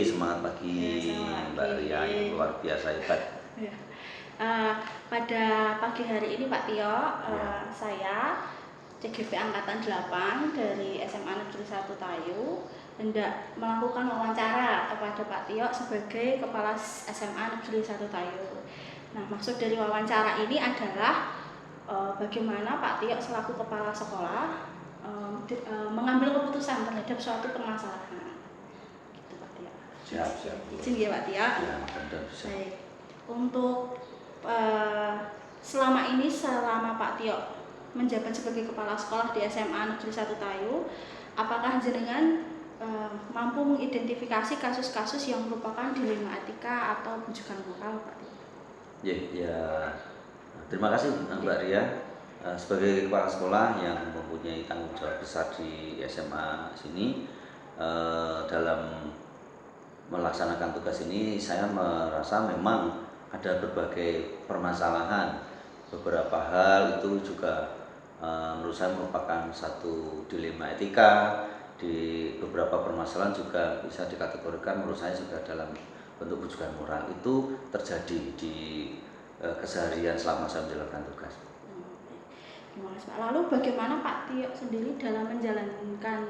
semangat pagi Mbak Ria, luar biasa hebat. Ya. Pada pagi hari ini Pak Tio, saya CGP Angkatan 8 dari SMA Negeri 1 Tayu hendak melakukan wawancara kepada Pak Tio sebagai Kepala SMA Negeri 1 Tayu. Nah, maksud dari wawancara ini adalah bagaimana Pak Tio selaku Kepala Sekolah mengambil keputusan terhadap suatu permasalahan. Gitu Pak Tio. Siap. Izin ya Pak Tio. Ya, bisa. Baik. Untuk selama Pak Tio menjabat sebagai kepala sekolah di SMA Negeri 1 Tayu, apakah jenengan mampu mengidentifikasi kasus-kasus yang merupakan dilema etika atau bujukan moral, Pak Tio? Ya, terima kasih Mbak Ria. Sebagai kepala sekolah yang mempunyai tanggung jawab besar di SMA sini, dalam melaksanakan tugas ini saya merasa memang ada berbagai permasalahan. Beberapa hal itu juga menurut saya merupakan satu dilema etika. Di beberapa permasalahan juga bisa dikategorikan menurut saya juga dalam bentuk bujukan moral. Itu terjadi di keseharian selama saya menjalankan tugas. Lalu bagaimana Pak Tio sendiri dalam menjalankan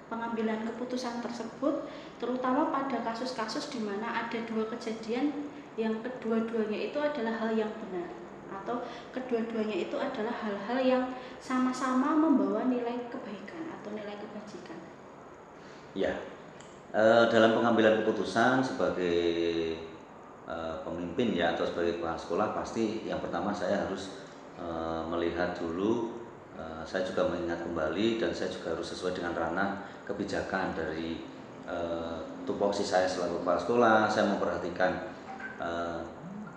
pengambilan keputusan tersebut, terutama pada kasus-kasus di mana ada dua kejadian yang kedua-duanya itu adalah hal yang benar, atau kedua-duanya itu adalah hal-hal yang sama-sama membawa nilai kebaikan atau nilai kebajikan? Ya, dalam pengambilan keputusan sebagai pemimpin ya atau sebagai kepala sekolah, pasti yang pertama saya harus melihat dulu, saya juga mengingat kembali dan saya juga harus sesuai dengan ranah kebijakan dari tupoksi saya selaku kepala sekolah. Saya memperhatikan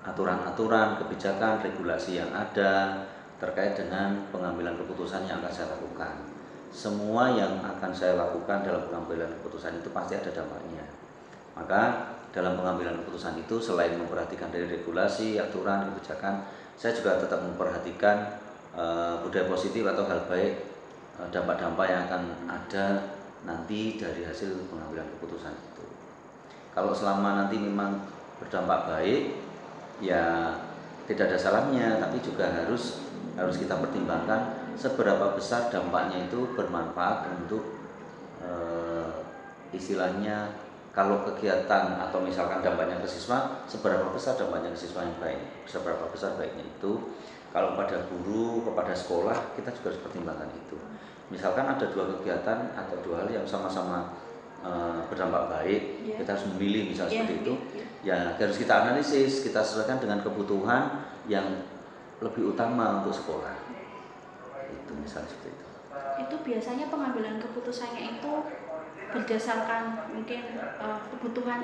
aturan-aturan, kebijakan, regulasi yang ada terkait dengan pengambilan keputusan yang akan saya lakukan. Semua yang akan saya lakukan dalam pengambilan keputusan itu pasti ada dampaknya. Maka dalam pengambilan keputusan itu selain memperhatikan dari regulasi, aturan, kebijakan, saya juga tetap memperhatikan budaya positif atau hal baik, dampak-dampak yang akan ada nanti dari hasil pengambilan keputusan itu. Kalau selama nanti memang berdampak baik, ya tidak ada salahnya, tapi juga harus kita pertimbangkan seberapa besar dampaknya itu bermanfaat untuk istilahnya, kalau kegiatan atau misalkan dampaknya ke siswa, seberapa besar dampaknya ke siswa yang baik, seberapa besar baiknya itu. Kalau pada guru, kepada sekolah, kita juga harus pertimbangkan itu. Misalkan ada dua kegiatan atau dua hal yang sama-sama berdampak baik, kita harus memilih misalnya seperti itu. Ya harus kita analisis, kita sesuaikan dengan kebutuhan yang lebih utama untuk sekolah. Itu misalnya seperti itu. Itu biasanya pengambilan keputusannya itu berdasarkan mungkin kebutuhan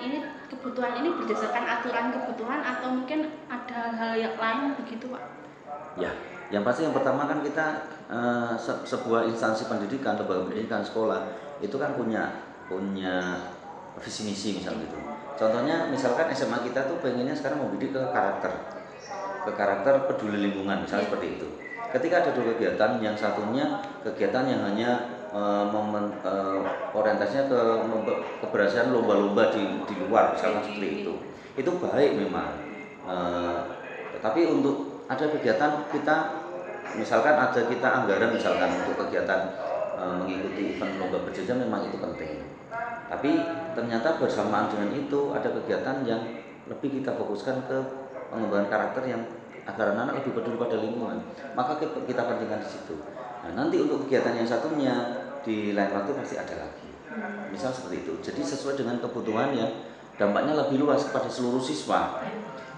ini berdasarkan aturan kebutuhan atau mungkin ada hal yang lain begitu Pak? Ya, yang pasti yang pertama kan kita sebuah instansi pendidikan, lembaga pendidikan, sekolah itu kan punya visi misi misalnya gitu. Contohnya misalkan SMA kita tuh pengennya sekarang membidik ke karakter peduli lingkungan misalnya seperti itu. Ketika ada dua kegiatan, yang satunya kegiatan yang hanya orientasinya ke keberhasilan lomba-lomba di luar misalkan seperti itu baik memang. Tetapi untuk ada kegiatan kita misalkan ada kita anggaran misalkan untuk kegiatan mengikuti event lomba berjenjang, memang itu penting. Tapi ternyata bersamaan dengan itu ada kegiatan yang lebih kita fokuskan ke pengembangan karakter yang agar anak-anak lebih peduli pada lingkungan, maka kita pentingkan di situ. Nah, nanti untuk kegiatan yang satunya di lain waktu pasti ada lagi. Misal seperti itu. Jadi sesuai dengan kebutuhan yang dampaknya lebih luas kepada seluruh siswa.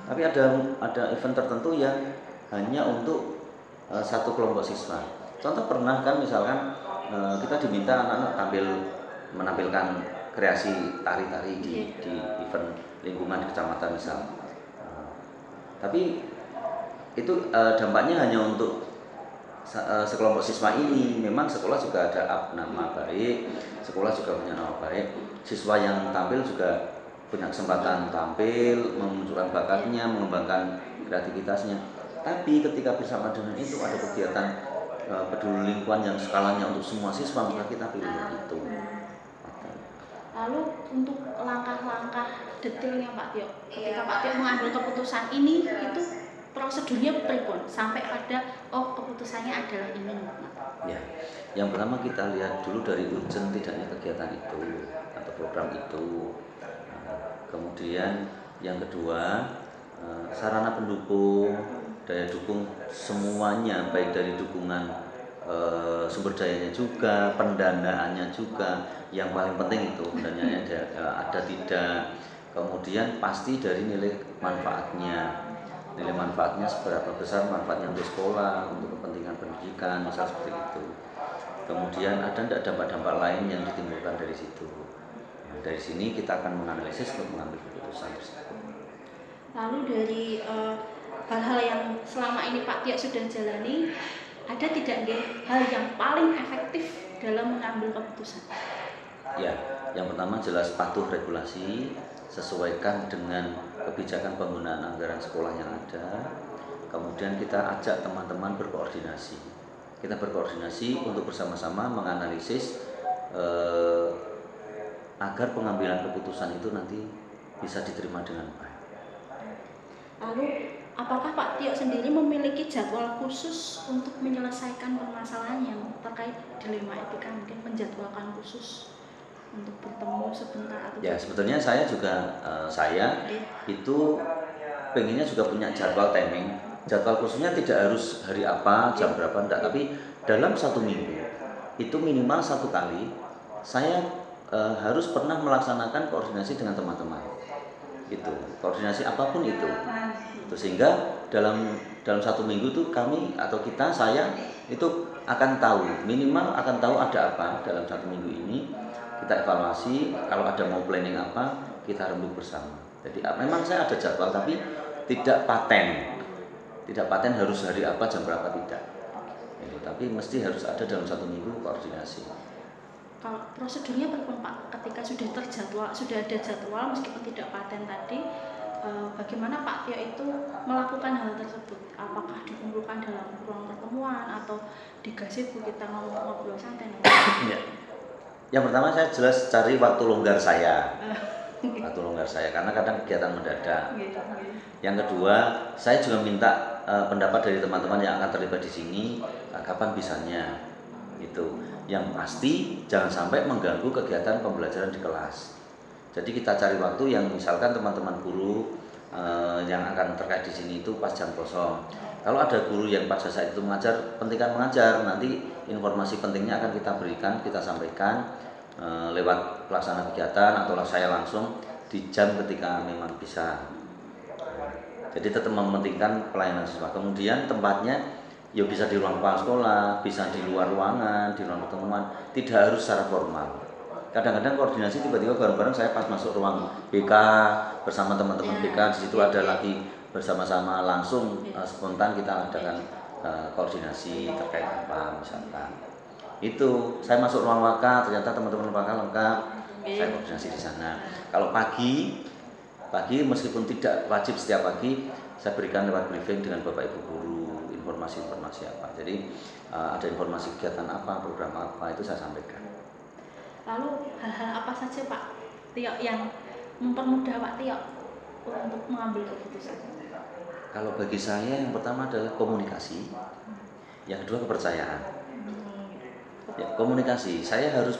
Tapi ada event tertentu yang hanya untuk satu kelompok siswa. Contoh pernah kan misalkan kita diminta anak-anak menampilkan kreasi tari-tari di event lingkungan di kecamatan misal. Tapi itu dampaknya hanya untuk sekelompok siswa ini. Memang sekolah juga ada nama baik, sekolah juga punya nama baik, siswa yang tampil juga punya kesempatan tampil, memunculkan bakatnya, mengembangkan kreativitasnya. Tapi ketika bersama dengan itu ada kegiatan peduli lingkungan yang skalanya untuk semua siswa, maka kita pilih itu. Lalu untuk langkah-langkah detailnya Pak Tio, ketika Pak Tio mengambil keputusan ini, itu prosedurnya pripun sampai pada keputusannya adalah ini. Ya, yang pertama kita lihat dulu dari urgen tidaknya kegiatan itu atau program itu. Kemudian yang kedua, sarana pendukung, daya dukung semuanya, baik dari dukungan sumber dayanya juga, pendanaannya juga. Yang paling penting itu pendanaannya ada tidak. Kemudian pasti dari nilai manfaatnya. Nilai manfaatnya seberapa besar manfaatnya untuk sekolah, untuk kepentingan pendidikan, misal seperti itu. Kemudian ada tidak dampak-dampak lain yang ditimbulkan dari situ. Nah, dari sini kita akan menganalisis untuk mengambil keputusan tersebut. Lalu dari hal-hal yang selama ini Pak Tio sudah jalani, ada tidak hal yang paling efektif dalam mengambil keputusan? Ya, yang pertama jelas patuh regulasi, sesuaikan dengan kebijakan penggunaan anggaran sekolah yang ada. Kemudian kita ajak teman-teman berkoordinasi. Kita berkoordinasi untuk bersama-sama menganalisis agar pengambilan keputusan itu nanti bisa diterima dengan baik. Lalu, apakah Pak Tio sendiri memiliki jadwal khusus untuk menyelesaikan permasalahan yang terkait dilema etika, mungkin menjadwalkan khusus untuk bertemu sebentar atau ya sebetulnya saya juga itu pengennya juga punya jadwal timing. Jadwal khususnya tidak harus hari apa, jam berapa, enggak, tapi dalam 1 minggu itu minimal 1 kali saya harus pernah melaksanakan koordinasi dengan teman-teman. Itu koordinasi apapun itu. Sehingga dalam 1 minggu itu kami atau saya itu akan tahu, minimal akan tahu ada apa dalam 1 minggu ini. Kita evaluasi, kalau ada mau planning apa, kita rembuk bersama. Jadi memang saya ada jadwal, tapi tidak paten. Tidak paten harus hari apa, jam berapa, tidak. Jadi, tapi mesti harus ada dalam 1 minggu koordinasi. Kalau prosedurnya berapa Pak? Ketika sudah ada jadwal meskipun tidak paten tadi, bagaimana Pak Tio itu melakukan hal tersebut? Apakah dikumpulkan dalam ruang pertemuan atau di gazebo kita ngobrol santai? Ya. Yang pertama saya jelas cari waktu longgar saya. Waktu longgar saya karena kadang kegiatan mendadak. Yang kedua, saya juga minta pendapat dari teman-teman yang akan terlibat di sini, kapan bisanya. Itu. Yang pasti jangan sampai mengganggu kegiatan pembelajaran di kelas. Jadi kita cari waktu yang misalkan teman-teman guru yang akan terkait di sini itu pas jam kosong. Kalau ada guru yang pada saat itu mengajar, pentingkan mengajar, nanti informasi pentingnya akan kita berikan, kita sampaikan lewat pelaksana kegiatan atau saya langsung di jam ketika memang bisa. Jadi tetap mementingkan pelayanan siswa. Kemudian tempatnya ya bisa di ruang kepala sekolah, bisa di luar ruangan, di ruang pertemuan, tidak harus secara formal. Kadang-kadang koordinasi tiba-tiba bareng-bareng saya pas masuk ruang BK bersama teman-teman BK, di situ ada lagi bersama-sama langsung spontan kita adakan koordinasi terkait apa misalkan. Itu saya masuk ruang waka, ternyata teman-teman waka lengkap, saya koordinasi di sana. Kalau pagi meskipun tidak wajib setiap pagi, saya berikan lewat briefing dengan Bapak Ibu guru informasi-informasi apa. Jadi ada informasi kegiatan apa, program apa, itu saya sampaikan. Lalu hal-hal apa saja Pak Tio yang mempermudah Pak Tio untuk mengambil keputusan? Kalau bagi saya yang pertama adalah komunikasi, yang kedua kepercayaan. Ya, komunikasi, saya harus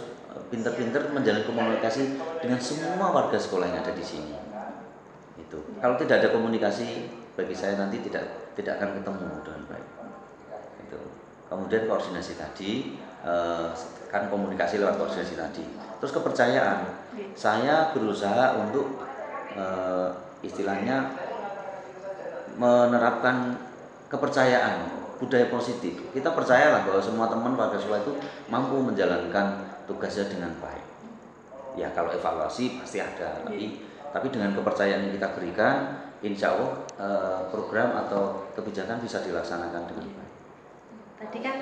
pintar-pintar menjalin komunikasi dengan semua warga sekolah yang ada di sini. Itu. Kalau tidak ada komunikasi, bagi saya nanti tidak akan ketemu dengan baik. Itu. Kemudian koordinasi tadi, kan komunikasi lewat koordinasi tadi. Terus kepercayaan, saya berusaha untuk istilahnya menerapkan kepercayaan, budaya positif. Kita percayalah bahwa semua teman warga sekolah itu mampu menjalankan tugasnya dengan baik. Ya kalau evaluasi pasti ada, tapi dengan kepercayaan yang kita berikan, insya Allah program atau kebijakan bisa dilaksanakan dengan baik. Tadi kan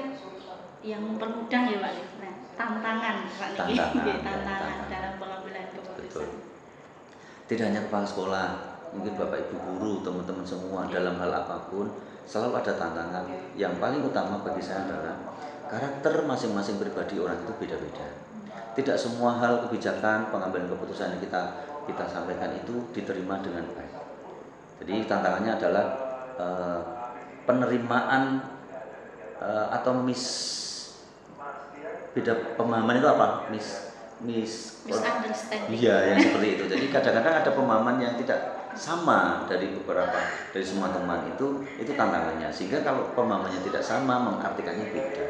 yang mempermudah ya Pak, nah, tantangan Pak tantangan dalam pengambilan keputusan. Betul. Tidak hanya kepala sekolah, mungkin Bapak Ibu guru, teman-teman semua dalam hal apapun selalu ada tantangan. Yang paling utama bagi saya adalah karakter masing-masing pribadi orang itu beda-beda. tidak semua hal kebijakan pengambilan keputusan yang kita sampaikan itu diterima dengan baik. Jadi tantangannya adalah penerimaan atau beda pemahaman itu apa? Misunderstanding. Iya, yang seperti itu. Jadi kadang-kadang ada pemahaman yang tidak sama dari semua teman itu tantangannya. Sehingga kalau pemahamannya tidak sama, mengartikannya beda.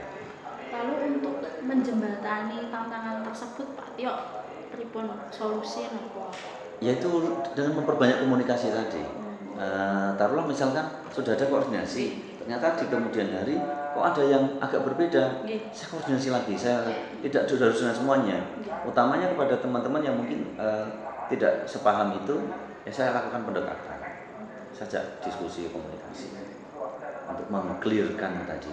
Lalu untuk menjembatani tantangan tersebut Pak Tio, pripun solusi apa? Yaitu dengan memperbanyak komunikasi tadi. Taruhlah misalkan sudah ada koordinasi, ternyata di kemudian hari kok ada yang agak berbeda, saya koordinasi lagi, saya tidak harus dengan semuanya. Utamanya kepada teman-teman yang mungkin tidak sepaham itu, ya saya lakukan pendekatan saja, diskusi komunikasi untuk mengclearkan tadi.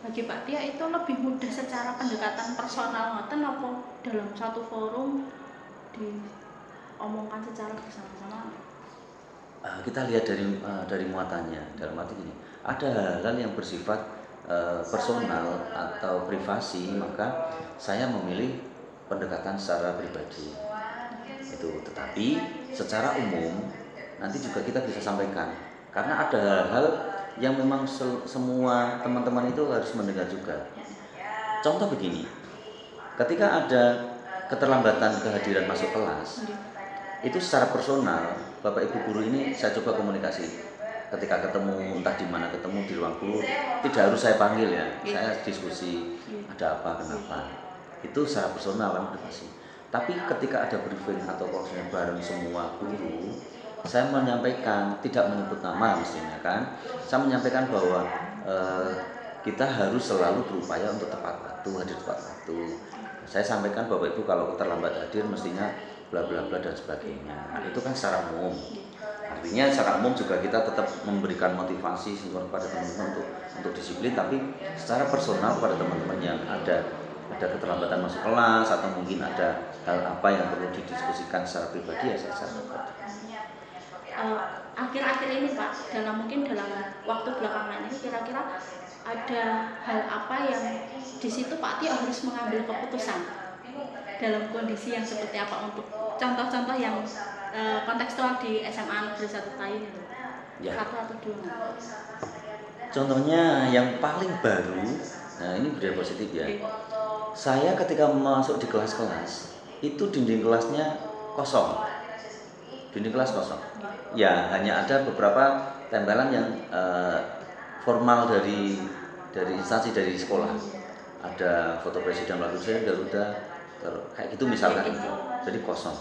Bagi Pak Tia itu lebih mudah secara pendekatan personal ngoten apa dalam satu forum diomongkan secara bersama-sama? Kita lihat dari muatannya, dalam arti gini, ada hal-hal yang bersifat personal atau privasi, maka saya memilih pendekatan secara pribadi itu. Tetapi secara umum nanti juga kita bisa sampaikan, karena ada hal-hal yang memang semua teman-teman itu harus mendengar juga. Contoh begini, ketika ada keterlambatan kehadiran masuk kelas, itu secara personal Bapak Ibu guru ini saya coba komunikasi. Ketika ketemu, entah di mana ketemu, di ruang guru, tidak harus saya panggil ya, saya diskusi ada apa, kenapa. Itu secara personal kan komunikasi. Tapi ketika ada briefing atau koordinasi bareng semua guru, saya menyampaikan, tidak menyebut nama mestinya kan, saya menyampaikan bahwa kita harus selalu berupaya untuk tepat waktu, hadir tepat waktu. Saya sampaikan Bapak Ibu kalau terlambat hadir mestinya bla bla bla dan sebagainya. Nah, itu kan secara umum. Artinya secara umum juga kita tetap memberikan motivasi kepada teman-teman untuk disiplin, tapi secara personal kepada teman-teman yang ada keterlambatan masuk kelas atau mungkin ada hal apa yang perlu didiskusikan secara pribadi, ya saya sampaikan. Akhir-akhir ini Pak, dalam waktu belakangan ini kira-kira ada hal apa yang di situ Pak Tio harus mengambil keputusan dalam kondisi yang seperti apa, untuk contoh-contoh yang kontekstual di SMA Negeri 1 Tayu itu? Ya. Satu atau dua? Contohnya yang paling baru, nah ini budaya positif ya. Saya ketika masuk di kelas-kelas, itu dinding kelasnya kosong. Dinding kelas kosong. Ya, hanya ada beberapa tempelan yang formal dari instansi dari sekolah. Ada foto presiden waktu saya Garuda, kayak gitu misalkan itu. Jadi kosong.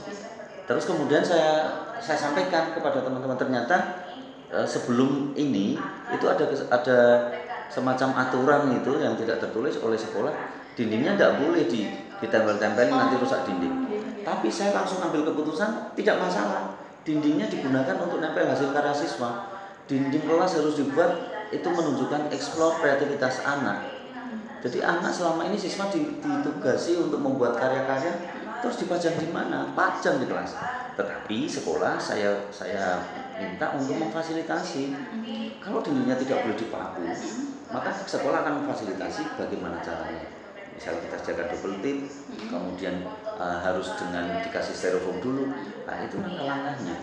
Terus kemudian saya sampaikan kepada teman-teman, ternyata sebelum ini itu ada semacam aturan itu yang tidak tertulis oleh sekolah, dindingnya tidak boleh ditempel-tempelin, nanti rusak dinding. Tapi saya langsung ambil keputusan tidak masalah, dindingnya digunakan untuk nempel hasil karya siswa. Dinding kelas harus dibuat itu menunjukkan eksplor kreativitas anak. Jadi anak selama ini siswa ditugasi untuk membuat karya-karya, terus dipajang di mana? Pajang di kelas. Tetapi sekolah saya minta untuk memfasilitasi. Kalau dindingnya tidak boleh dipaku, maka sekolah akan memfasilitasi bagaimana caranya. Misalnya kita jaga double tip, kemudian harus dengan dikasih styrofoam dulu. Nah, itu langkah-langkahnya.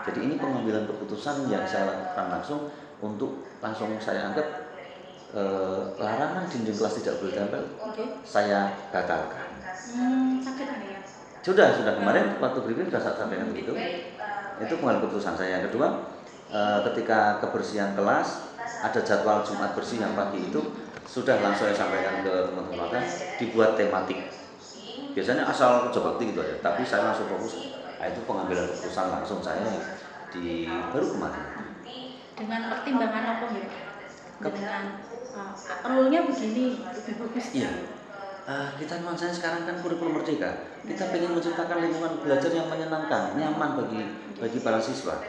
Jadi ini pengambilan keputusan yang saya lakukan langsung saya anggap larangan dinding kelas tidak boleh tempel, saya batalkan. Sakit ya? Sudah kemarin waktu briefing sudah saya sampaikan begitu. Itu pengambilan keputusan saya. Yang kedua, ketika kebersihan kelas, ada jadwal Jumat bersih yang pagi itu sudah langsung saya sampaikan ke teman-teman, dibuat tematik. Biasanya asal kerja bakti gitu aja, tapi saya langsung fokus. Nah, itu pengambilan keputusan langsung saya baru kemarin. Dengan pertimbangan apa ya? Dengan rule-nya begini lebih bagus. Iya. Kita nuansanya sekarang kan kurikulum merdeka. Kita ingin menciptakan lingkungan belajar yang menyenangkan, nyaman bagi para siswa.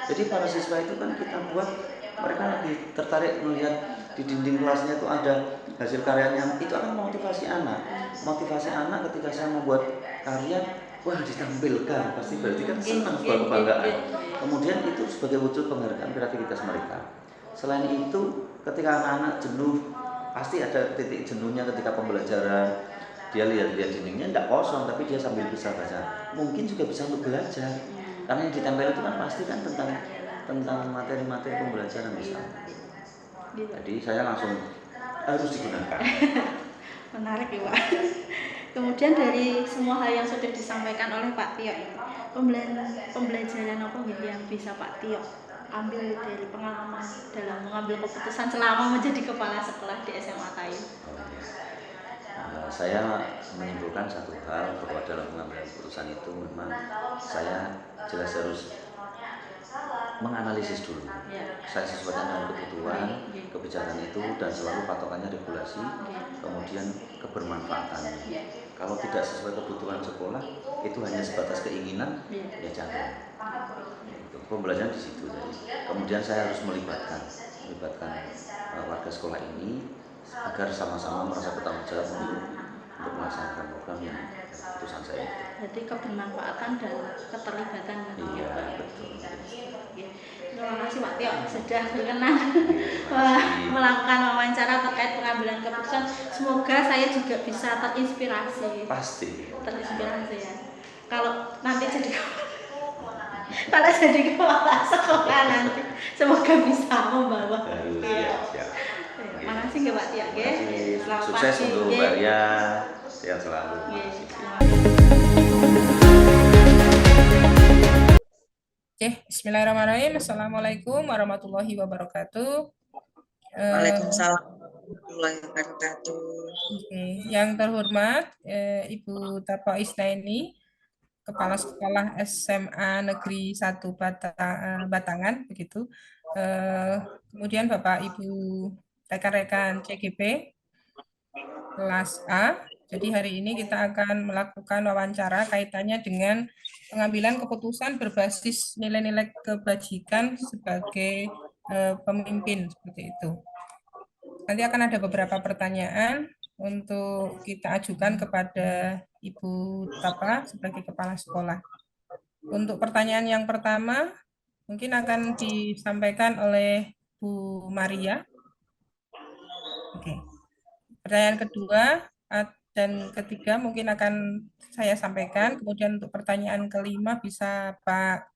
Jadi para siswa itu kan kita buat mereka lebih tertarik melihat di dinding kelasnya itu ada hasil karyanya. Itu akan motivasi anak. Motivasi anak ketika saya membuat karya, wah ditampilkan, pasti berarti kan senang, sebuah kebanggaan. Kemudian itu sebagai wujud penghargaan kreativitas mereka. Selain itu, ketika anak-anak jenuh, pasti ada titik jenuhnya ketika pembelajaran, dia lihat-lihat dindingnya tidak kosong, tapi dia sambil bisa baca. Mungkin juga bisa untuk belajar, karena yang ditempel itu kan pasti kan tentang materi-materi pembelajaran misalnya. Jadi saya langsung harus digunakan. Menarik ya Pak. Kemudian dari semua hal yang sudah disampaikan oleh Pak Tio ini, pembelajaran apa yang bisa Pak Tio ambil dari pengalaman dalam mengambil keputusan selama menjadi kepala sekolah di SMA Tayu? Saya menyimpulkan satu hal bahwa dalam pengambilan keputusan itu memang saya jelas harus menganalisis dulu. Saya sesuaikan dengan kebutuhan kebijakan itu dan selalu patokannya regulasi, kemudian kebermanfaatannya. Kalau tidak sesuai kebutuhan sekolah, itu hanya sebatas keinginan, ya jangan. Pembelajaran di situ. Kemudian saya harus melibatkan warga sekolah ini agar sama-sama merasa bertanggung jawab untuk melaksanakan program yang keputusan saya itu. Jadi kebermanfaatan dan keterlibatan. Iya, betul. Terima kasih Pak Tio sudah berkenan melakukan wawancara terkait pengambilan keputusan. Semoga saya juga bisa terinspirasi. Pasti. Terinspirasi ya. Kalau nanti jadi kepala sekolah nanti, semoga bisa membawa. Siap. Terima kasih ya Pak Tio. Sukses untuk Mbak Ria. Sehat selalu. Oke, bismillahirrahmanirrahim. Assalamualaikum warahmatullahi wabarakatuh. Waalaikumsalam warahmatullahi wabarakatuh. Oke, yang terhormat Ibu Tapa Isnaini, Kepala Sekolah SMA Negeri 1 Batangan, begitu. Kemudian Bapak Ibu rekan-rekan CGP kelas A. Jadi hari ini kita akan melakukan wawancara kaitannya dengan pengambilan keputusan berbasis nilai-nilai kebajikan sebagai pemimpin, seperti itu. Nanti akan ada beberapa pertanyaan untuk kita ajukan kepada Ibu Tapa sebagai kepala sekolah. Untuk pertanyaan yang pertama mungkin akan disampaikan oleh Bu Maria. Oke. Pertanyaan kedua dan ketiga mungkin akan saya sampaikan. Kemudian untuk pertanyaan kelima bisa Pak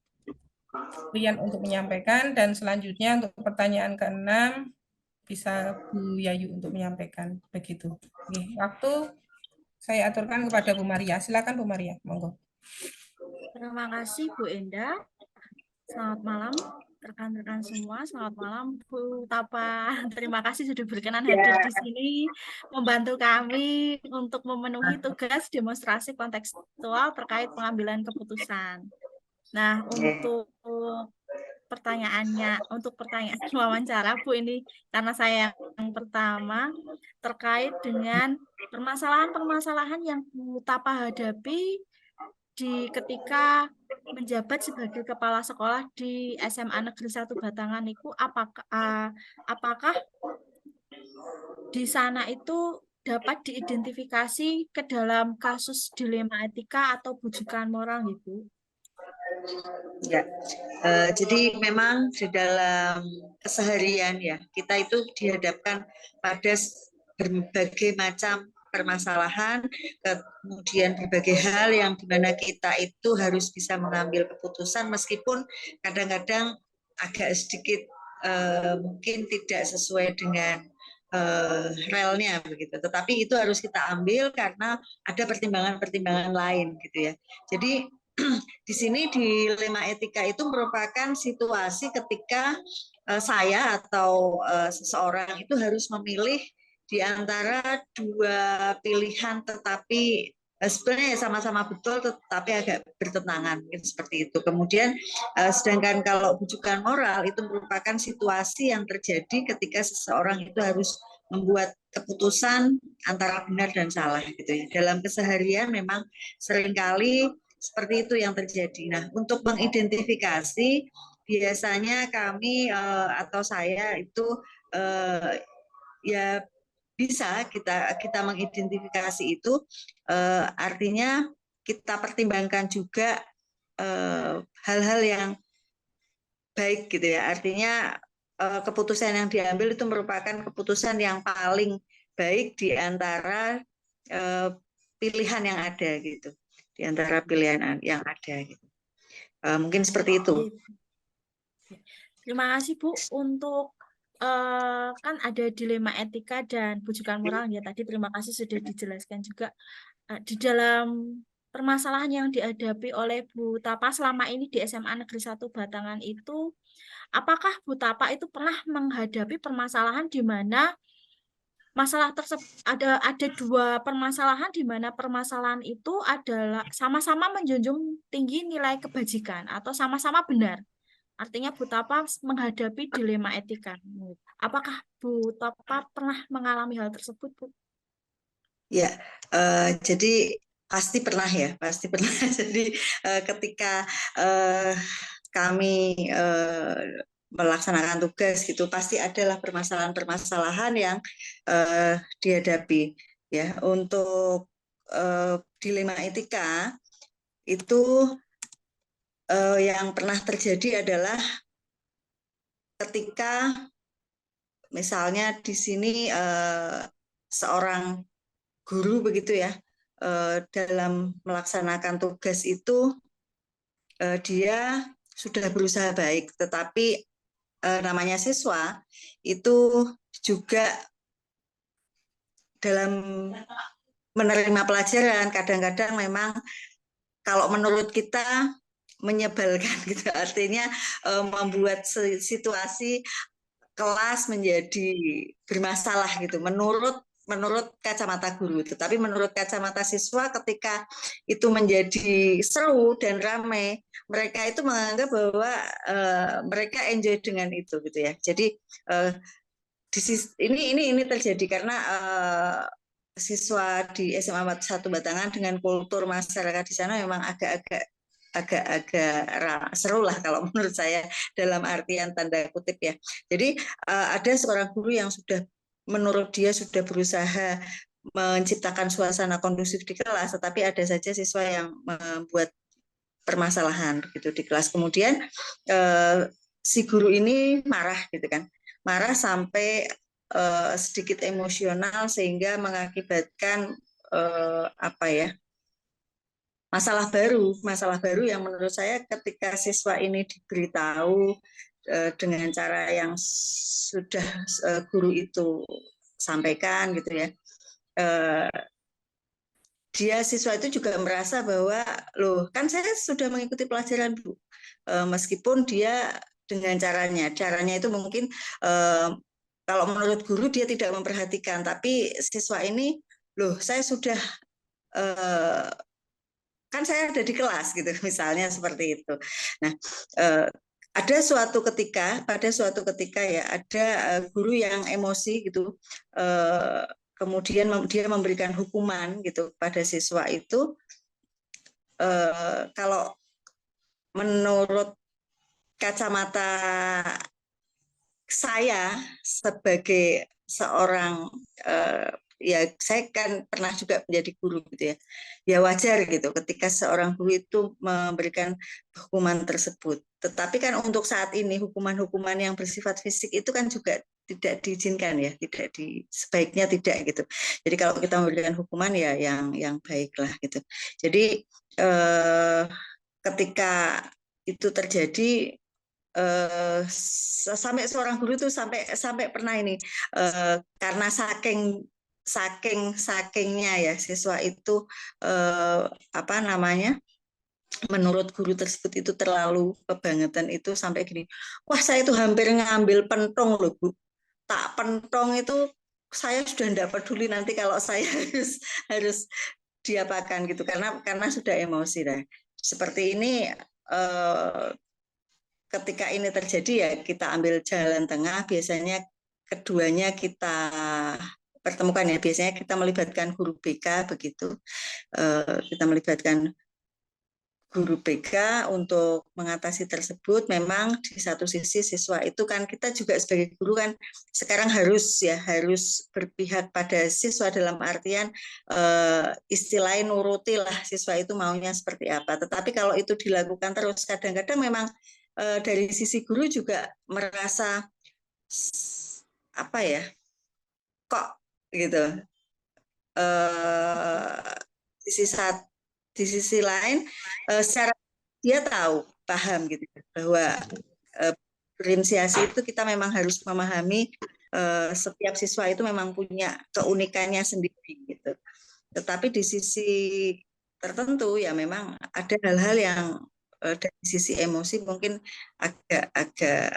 Rian untuk menyampaikan. Dan selanjutnya untuk pertanyaan keenam bisa Bu Yayu untuk menyampaikan. Begitu. Oke, waktu saya aturkan kepada Bu Maria. Silakan Bu Maria, monggo. Terima kasih Bu Enda. Selamat malam rekan-rekan semua. Selamat malam Bu Tapa. Terima kasih sudah berkenan hadir di sini membantu kami untuk memenuhi tugas demonstrasi kontekstual terkait pengambilan keputusan. Nah, untuk pertanyaan wawancara Bu ini karena saya yang pertama terkait dengan permasalahan-permasalahan yang Bu Tapa hadapi ketika menjabat sebagai kepala sekolah di SMA Negeri 1 Batangan itu apakah di sana itu dapat diidentifikasi ke dalam kasus dilema etika atau bujukan moral gitu? Ya, jadi memang di dalam keseharian ya kita itu dihadapkan pada berbagai macam permasalahan, kemudian berbagai hal yang dimana kita itu harus bisa mengambil keputusan meskipun kadang-kadang agak sedikit mungkin tidak sesuai dengan relnya begitu, tetapi itu harus kita ambil karena ada pertimbangan-pertimbangan lain gitu ya. Jadi di sini dilema etika itu merupakan situasi ketika saya atau seseorang itu harus memilih di antara dua pilihan tetapi sebenarnya sama-sama betul tetapi agak bertentangan seperti itu. Kemudian sedangkan kalau bujukan moral itu merupakan situasi yang terjadi ketika seseorang itu harus membuat keputusan antara benar dan salah gitu ya. Dalam keseharian memang seringkali seperti itu yang terjadi. Nah, untuk mengidentifikasi biasanya kami atau saya itu ya bisa kita mengidentifikasi itu artinya kita pertimbangkan juga hal-hal yang baik gitu ya. Artinya keputusan yang diambil itu merupakan keputusan yang paling baik di antara pilihan yang ada gitu, di antara pilihan yang ada gitu. Mungkin seperti itu. Terima kasih Bu untuk kan ada dilema etika dan bujukan moral ya tadi, terima kasih sudah dijelaskan juga di dalam permasalahan yang dihadapi oleh Bu Tapa selama ini di SMA Negeri 1 Batangan itu, apakah Bu Tapa itu pernah menghadapi permasalahan di mana masalah tersebut ada dua permasalahan di mana permasalahan itu adalah sama-sama menjunjung tinggi nilai kebajikan atau sama-sama benar. Artinya Bu Tapa menghadapi dilema etika. Apakah Bu Tapa pernah mengalami hal tersebut, Bu? Ya, jadi pasti pernah ya, pasti pernah. Jadi ketika kami melaksanakan tugas gitu, pasti adalah permasalahan-permasalahan yang dihadapi. Ya, untuk dilema etika itu yang pernah terjadi adalah ketika misalnya di sini seorang guru begitu ya, dalam melaksanakan tugas itu dia sudah berusaha baik, tetapi namanya siswa itu juga dalam menerima pelajaran kadang-kadang memang kalau menurut kita menyebalkan gitu, artinya membuat situasi kelas menjadi bermasalah gitu menurut kacamata guru. Tetapi menurut kacamata siswa ketika itu menjadi seru dan ramai, mereka itu menganggap bahwa mereka enjoy dengan itu gitu ya. Jadi ini terjadi karena siswa di SMA 1 Batangan dengan kultur masyarakat di sana memang agak-agak seru lah kalau menurut saya, dalam artian tanda kutip ya. Jadi ada seorang guru yang menurut dia sudah berusaha menciptakan suasana kondusif di kelas, tetapi ada saja siswa yang membuat permasalahan gitu di kelas. Kemudian si guru ini marah gitu kan, marah sampai sedikit emosional sehingga mengakibatkan masalah baru yang menurut saya ketika siswa ini diberitahu dengan cara yang sudah guru itu sampaikan gitu ya, siswa itu juga merasa bahwa loh kan saya sudah mengikuti pelajaran Bu, meskipun dia dengan caranya itu mungkin kalau menurut guru dia tidak memperhatikan, tapi siswa ini loh saya sudah kan saya ada di kelas gitu misalnya seperti itu. Nah, pada suatu ketika ya ada guru yang emosi gitu, kemudian dia memberikan hukuman gitu pada siswa itu. Kalau menurut kacamata saya sebagai seorang ya saya kan pernah juga menjadi guru gitu ya, ya wajar gitu ketika seorang guru itu memberikan hukuman tersebut. Tetapi kan untuk saat ini hukuman-hukuman yang bersifat fisik itu kan juga tidak diizinkan ya, sebaiknya tidak gitu. Jadi kalau kita memberikan hukuman ya yang baik lah gitu. Jadi ketika itu terjadi, sampai seorang guru tuh sampai pernah ini karena sakingnya ya siswa itu menurut guru tersebut itu terlalu kebangetan, itu sampai gini, wah saya itu hampir ngambil pentong loh Bu, tak pentong itu saya sudah tidak peduli nanti kalau saya harus diapakan gitu karena sudah emosi lah. Seperti ini ketika ini terjadi ya kita ambil jalan tengah, biasanya keduanya kita pertemukan ya, biasanya kita melibatkan guru BK begitu, kita melibatkan guru BK untuk mengatasi tersebut. Memang di satu sisi siswa itu kan kita juga sebagai guru kan sekarang harus berpihak pada siswa dalam artian istilahnya nuruti lah siswa itu maunya seperti apa. Tetapi kalau itu dilakukan terus kadang-kadang memang dari sisi guru juga merasa kok gitu di sisi lain secara dia paham gitu bahwa berinisiasi itu kita memang harus memahami setiap siswa itu memang punya keunikannya sendiri gitu. Tetapi di sisi tertentu ya memang ada hal-hal yang dari sisi emosi mungkin agak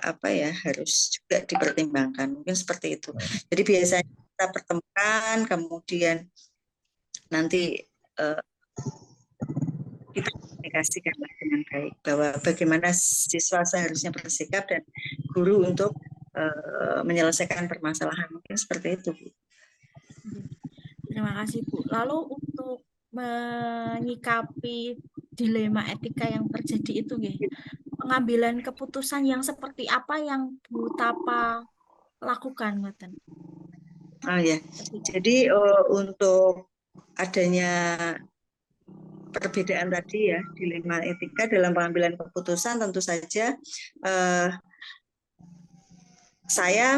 apa ya harus juga dipertimbangkan, mungkin seperti itu. Jadi biasanya kita pertemukan, kemudian nanti kita komunikasikanlah dengan baik bahwa bagaimana siswa seharusnya bersikap dan guru untuk menyelesaikan permasalahan, mungkin seperti itu, Bu. Terima kasih, Bu. Lalu untuk menyikapi dilema etika yang terjadi itu, pengambilan keputusan yang seperti apa yang Bu Tapa lakukan, Mboten? Oh ya, jadi untuk adanya perbedaan tadi ya, dilema etika dalam pengambilan keputusan, tentu saja saya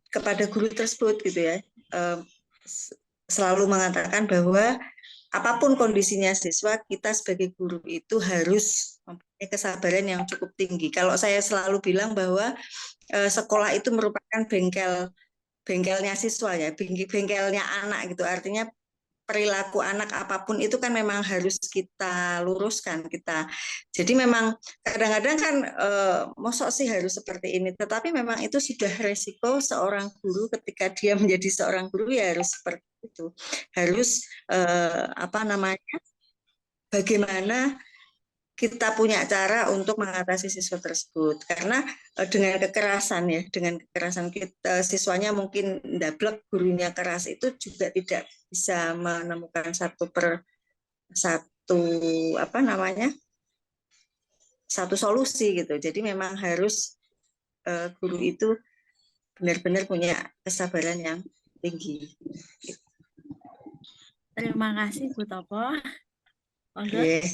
kepada guru tersebut gitu ya, selalu mengatakan bahwa apapun kondisinya siswa, kita sebagai guru itu harus mempunyai kesabaran yang cukup tinggi. Kalau saya selalu bilang bahwa sekolah itu merupakan bengkelnya siswa ya, bengkelnya anak gitu. Artinya perilaku anak apapun itu kan memang harus kita luruskan kita. Jadi memang kadang-kadang kan mosok sih harus seperti ini, tetapi memang itu sudah resiko seorang guru ketika dia menjadi seorang guru ya harus seperti itu. Harus bagaimana kita punya cara untuk mengatasi siswa tersebut, karena dengan kekerasan kita, siswanya mungkin ndablek, gurunya keras, itu juga tidak bisa menemukan satu solusi gitu. Jadi memang harus guru itu benar-benar punya kesabaran yang tinggi. Terima kasih, Bu Topo. Oke.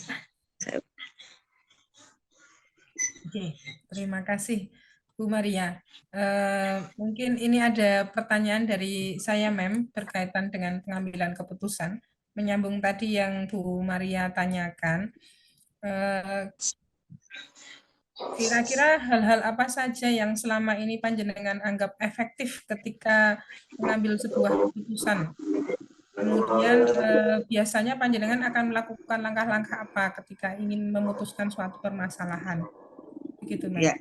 Oke, terima kasih Bu Maria. Mungkin ini ada pertanyaan dari saya, Mem, berkaitan dengan pengambilan keputusan, menyambung tadi yang Bu Maria tanyakan. Kira-kira hal-hal apa saja yang selama ini Panjenengan anggap efektif ketika mengambil sebuah keputusan? Kemudian biasanya Panjenengan akan melakukan langkah-langkah apa ketika ingin memutuskan suatu permasalahan? Begitu, Mem. Ya.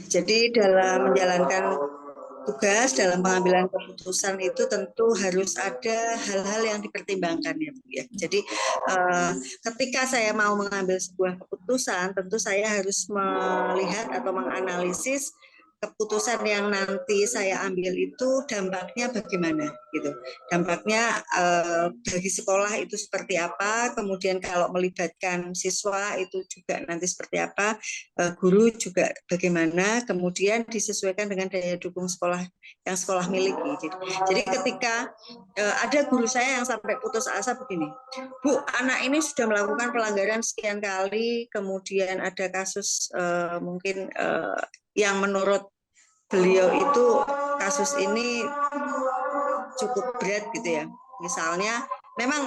Jadi dalam menjalankan tugas, dalam pengambilan keputusan itu tentu harus ada hal-hal yang dipertimbangkan ya, Bu ya. Jadi ketika saya mau mengambil sebuah keputusan, tentu saya harus melihat atau menganalisis keputusan yang nanti saya ambil itu dampaknya bagaimana gitu. Dampaknya bagi sekolah itu seperti apa, kemudian kalau melibatkan siswa itu juga nanti seperti apa, guru juga bagaimana, kemudian disesuaikan dengan daya dukung sekolah yang sekolah miliki. Jadi ketika ada guru saya yang sampai putus asa begini, Bu, anak ini sudah melakukan pelanggaran sekian kali, kemudian ada kasus mungkin yang menurut beliau itu kasus ini cukup berat gitu ya. Misalnya memang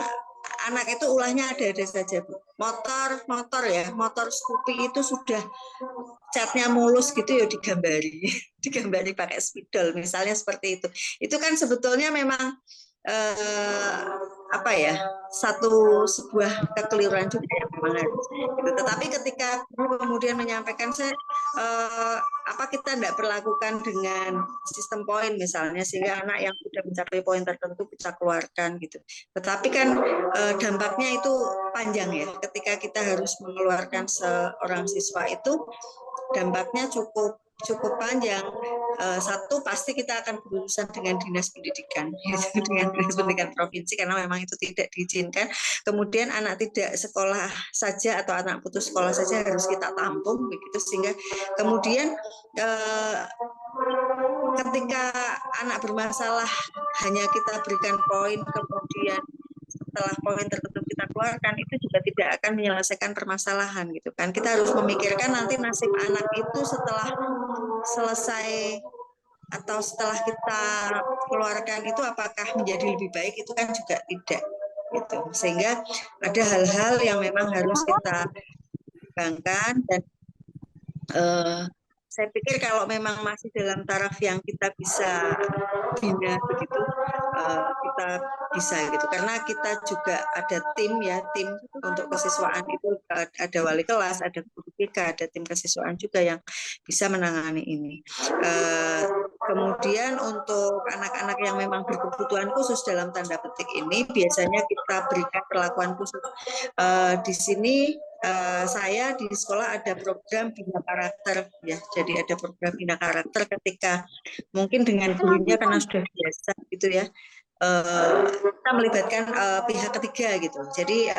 anak itu ulahnya ada-ada saja, Bu. Motor Scoopy itu sudah catnya mulus gitu ya, digambari pakai spidol misalnya, seperti itu. Itu kan sebetulnya memang sebuah kekeliruan juga yang memang harus gitu. Tetapi ketika kemudian menyampaikan kita tidak perlakukan dengan sistem poin misalnya, sehingga anak yang sudah mencapai poin tertentu bisa keluarkan gitu. Tetapi kan dampaknya itu panjang ya, ketika kita harus mengeluarkan seorang siswa itu dampaknya cukup panjang. Satu, pasti kita akan berurusan dengan dinas pendidikan, dengan dinas pendidikan provinsi, karena memang itu tidak diizinkan. Kemudian anak tidak sekolah saja atau anak putus sekolah saja harus kita tampung begitu, sehingga kemudian ketika anak bermasalah hanya kita berikan poin, kemudian setelah poin tertentu kita keluarkan, itu juga tidak akan menyelesaikan permasalahan gitu kan. Kita harus memikirkan nanti nasib anak itu setelah selesai atau setelah kita keluarkan itu apakah menjadi lebih baik, itu kan juga tidak gitu. Sehingga ada hal-hal yang memang harus kita pertimbangkan dan saya pikir kalau memang masih dalam taraf yang kita bisa bina begitu, kita bisa gitu, karena kita juga ada tim ya, tim untuk kesiswaan itu ada wali kelas, ada guru BK, ada tim kesiswaan juga yang bisa menangani ini. Kemudian untuk anak-anak yang memang berkebutuhan khusus dalam tanda petik ini biasanya kita berikan perlakuan khusus. Di sini saya di sekolah ada program bina karakter ya, jadi ada program bina karakter ketika mungkin dengan gurunya karena sudah biasa gitu ya, kita melibatkan pihak ketiga gitu. Jadi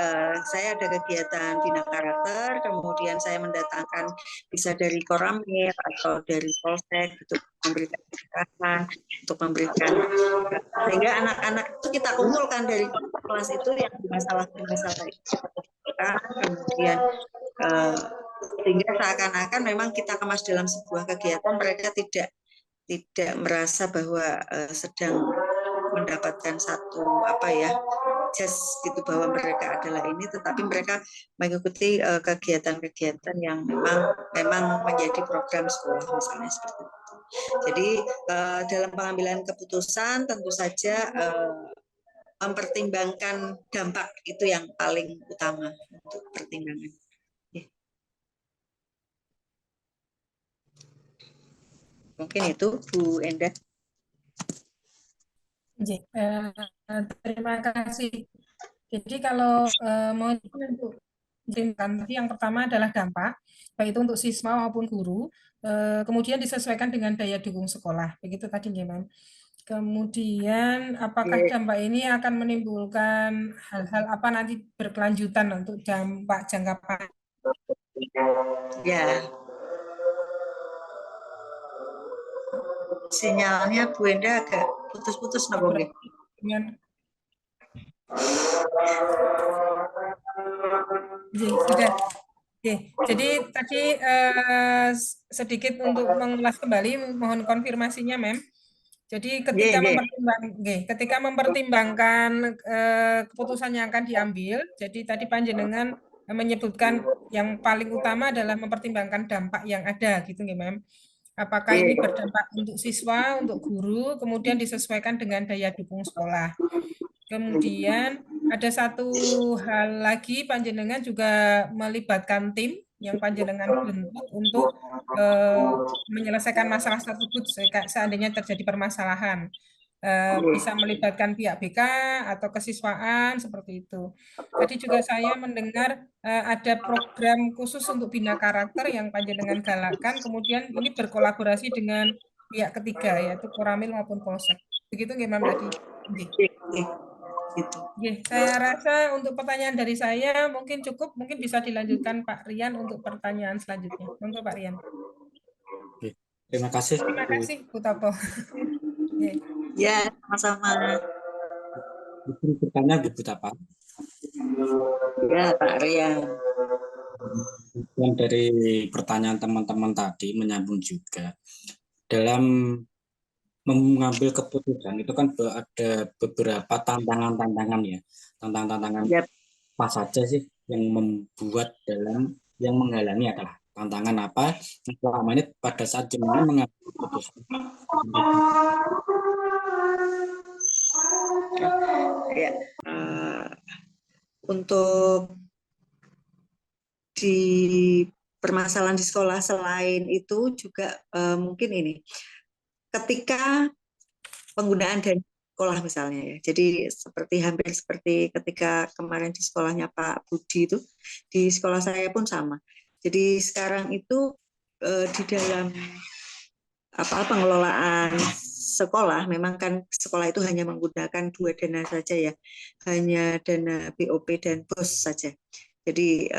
saya ada kegiatan bina karakter, kemudian saya mendatangkan bisa dari Koramil atau dari Polsek gitu, memberikan penjelasan, untuk memberikan, sehingga anak-anak itu kita kumpulkan dari kelas itu yang bermasalah itu, kemudian sehingga seakan-akan memang kita kemas dalam sebuah kegiatan, mereka tidak merasa bahwa sedang mendapatkan satu just gitu bahwa mereka adalah ini, tetapi mereka mengikuti kegiatan-kegiatan yang memang menjadi program sekolah misalnya seperti itu. Jadi dalam pengambilan keputusan tentu saja mempertimbangkan dampak itu yang paling utama untuk pertimbangan. Mungkin itu Bu Endah. Terima kasih. Jadi kalau mau tadi yang pertama adalah dampak, baik itu untuk siswa maupun guru, kemudian disesuaikan dengan daya dukung sekolah. Begitu tadi, Ma'am. Kemudian apakah dampak ini akan menimbulkan hal-hal apa nanti berkelanjutan untuk dampak jangka panjang? Ya. Sinyalnya Bu Enda agak putus-putus napa nggih? Sudah. Oke, jadi tadi sedikit untuk mengulas kembali, mohon konfirmasinya, Mem. Jadi ketika mempertimbangkan keputusan yang akan diambil, jadi tadi panjenengan menyebutkan yang paling utama adalah mempertimbangkan dampak yang ada, gitu nggih, Mem. Apakah ini berdampak untuk siswa, untuk guru, kemudian disesuaikan dengan daya dukung sekolah. Kemudian ada satu hal lagi, panjenengan juga melibatkan tim yang panjenengan bentuk untuk menyelesaikan masalah tersebut seandainya terjadi permasalahan. Bisa melibatkan pihak BK atau kesiswaan seperti itu. Tadi juga saya mendengar ada program khusus untuk bina karakter yang panjenengan galakkan, kemudian ini berkolaborasi dengan pihak ketiga yaitu Koramil maupun Polsek. Begitu nggih, Ma'am tadi? Gitu. Saya rasa untuk pertanyaan dari saya mungkin cukup, mungkin bisa dilanjutkan Pak Rian untuk pertanyaan selanjutnya. Monggo Pak Rian. Oke. Terima kasih. Terima kasih Bu Topo. Ya, sama-sama. Bertanya Bu Tapa. Ya, Pak Rian. Yang dari pertanyaan teman-teman tadi menyambung juga dalam mengambil keputusan itu kan ada beberapa tantangan ya, tantangan apa saja sih yang membuat yang menghalangi adalah tantangan apa selama ini pada saat jenengan mengambil keputusan. Ya, untuk di permasalahan di sekolah selain itu juga mungkin ini ketika penggunaan dana sekolah misalnya ya. Jadi hampir seperti ketika kemarin di sekolahnya Pak Budi itu, di sekolah saya pun sama. Jadi sekarang itu di dalam pengelolaan sekolah, memang kan sekolah itu hanya menggunakan 2 dana saja ya, hanya dana BOP dan BOS saja. Jadi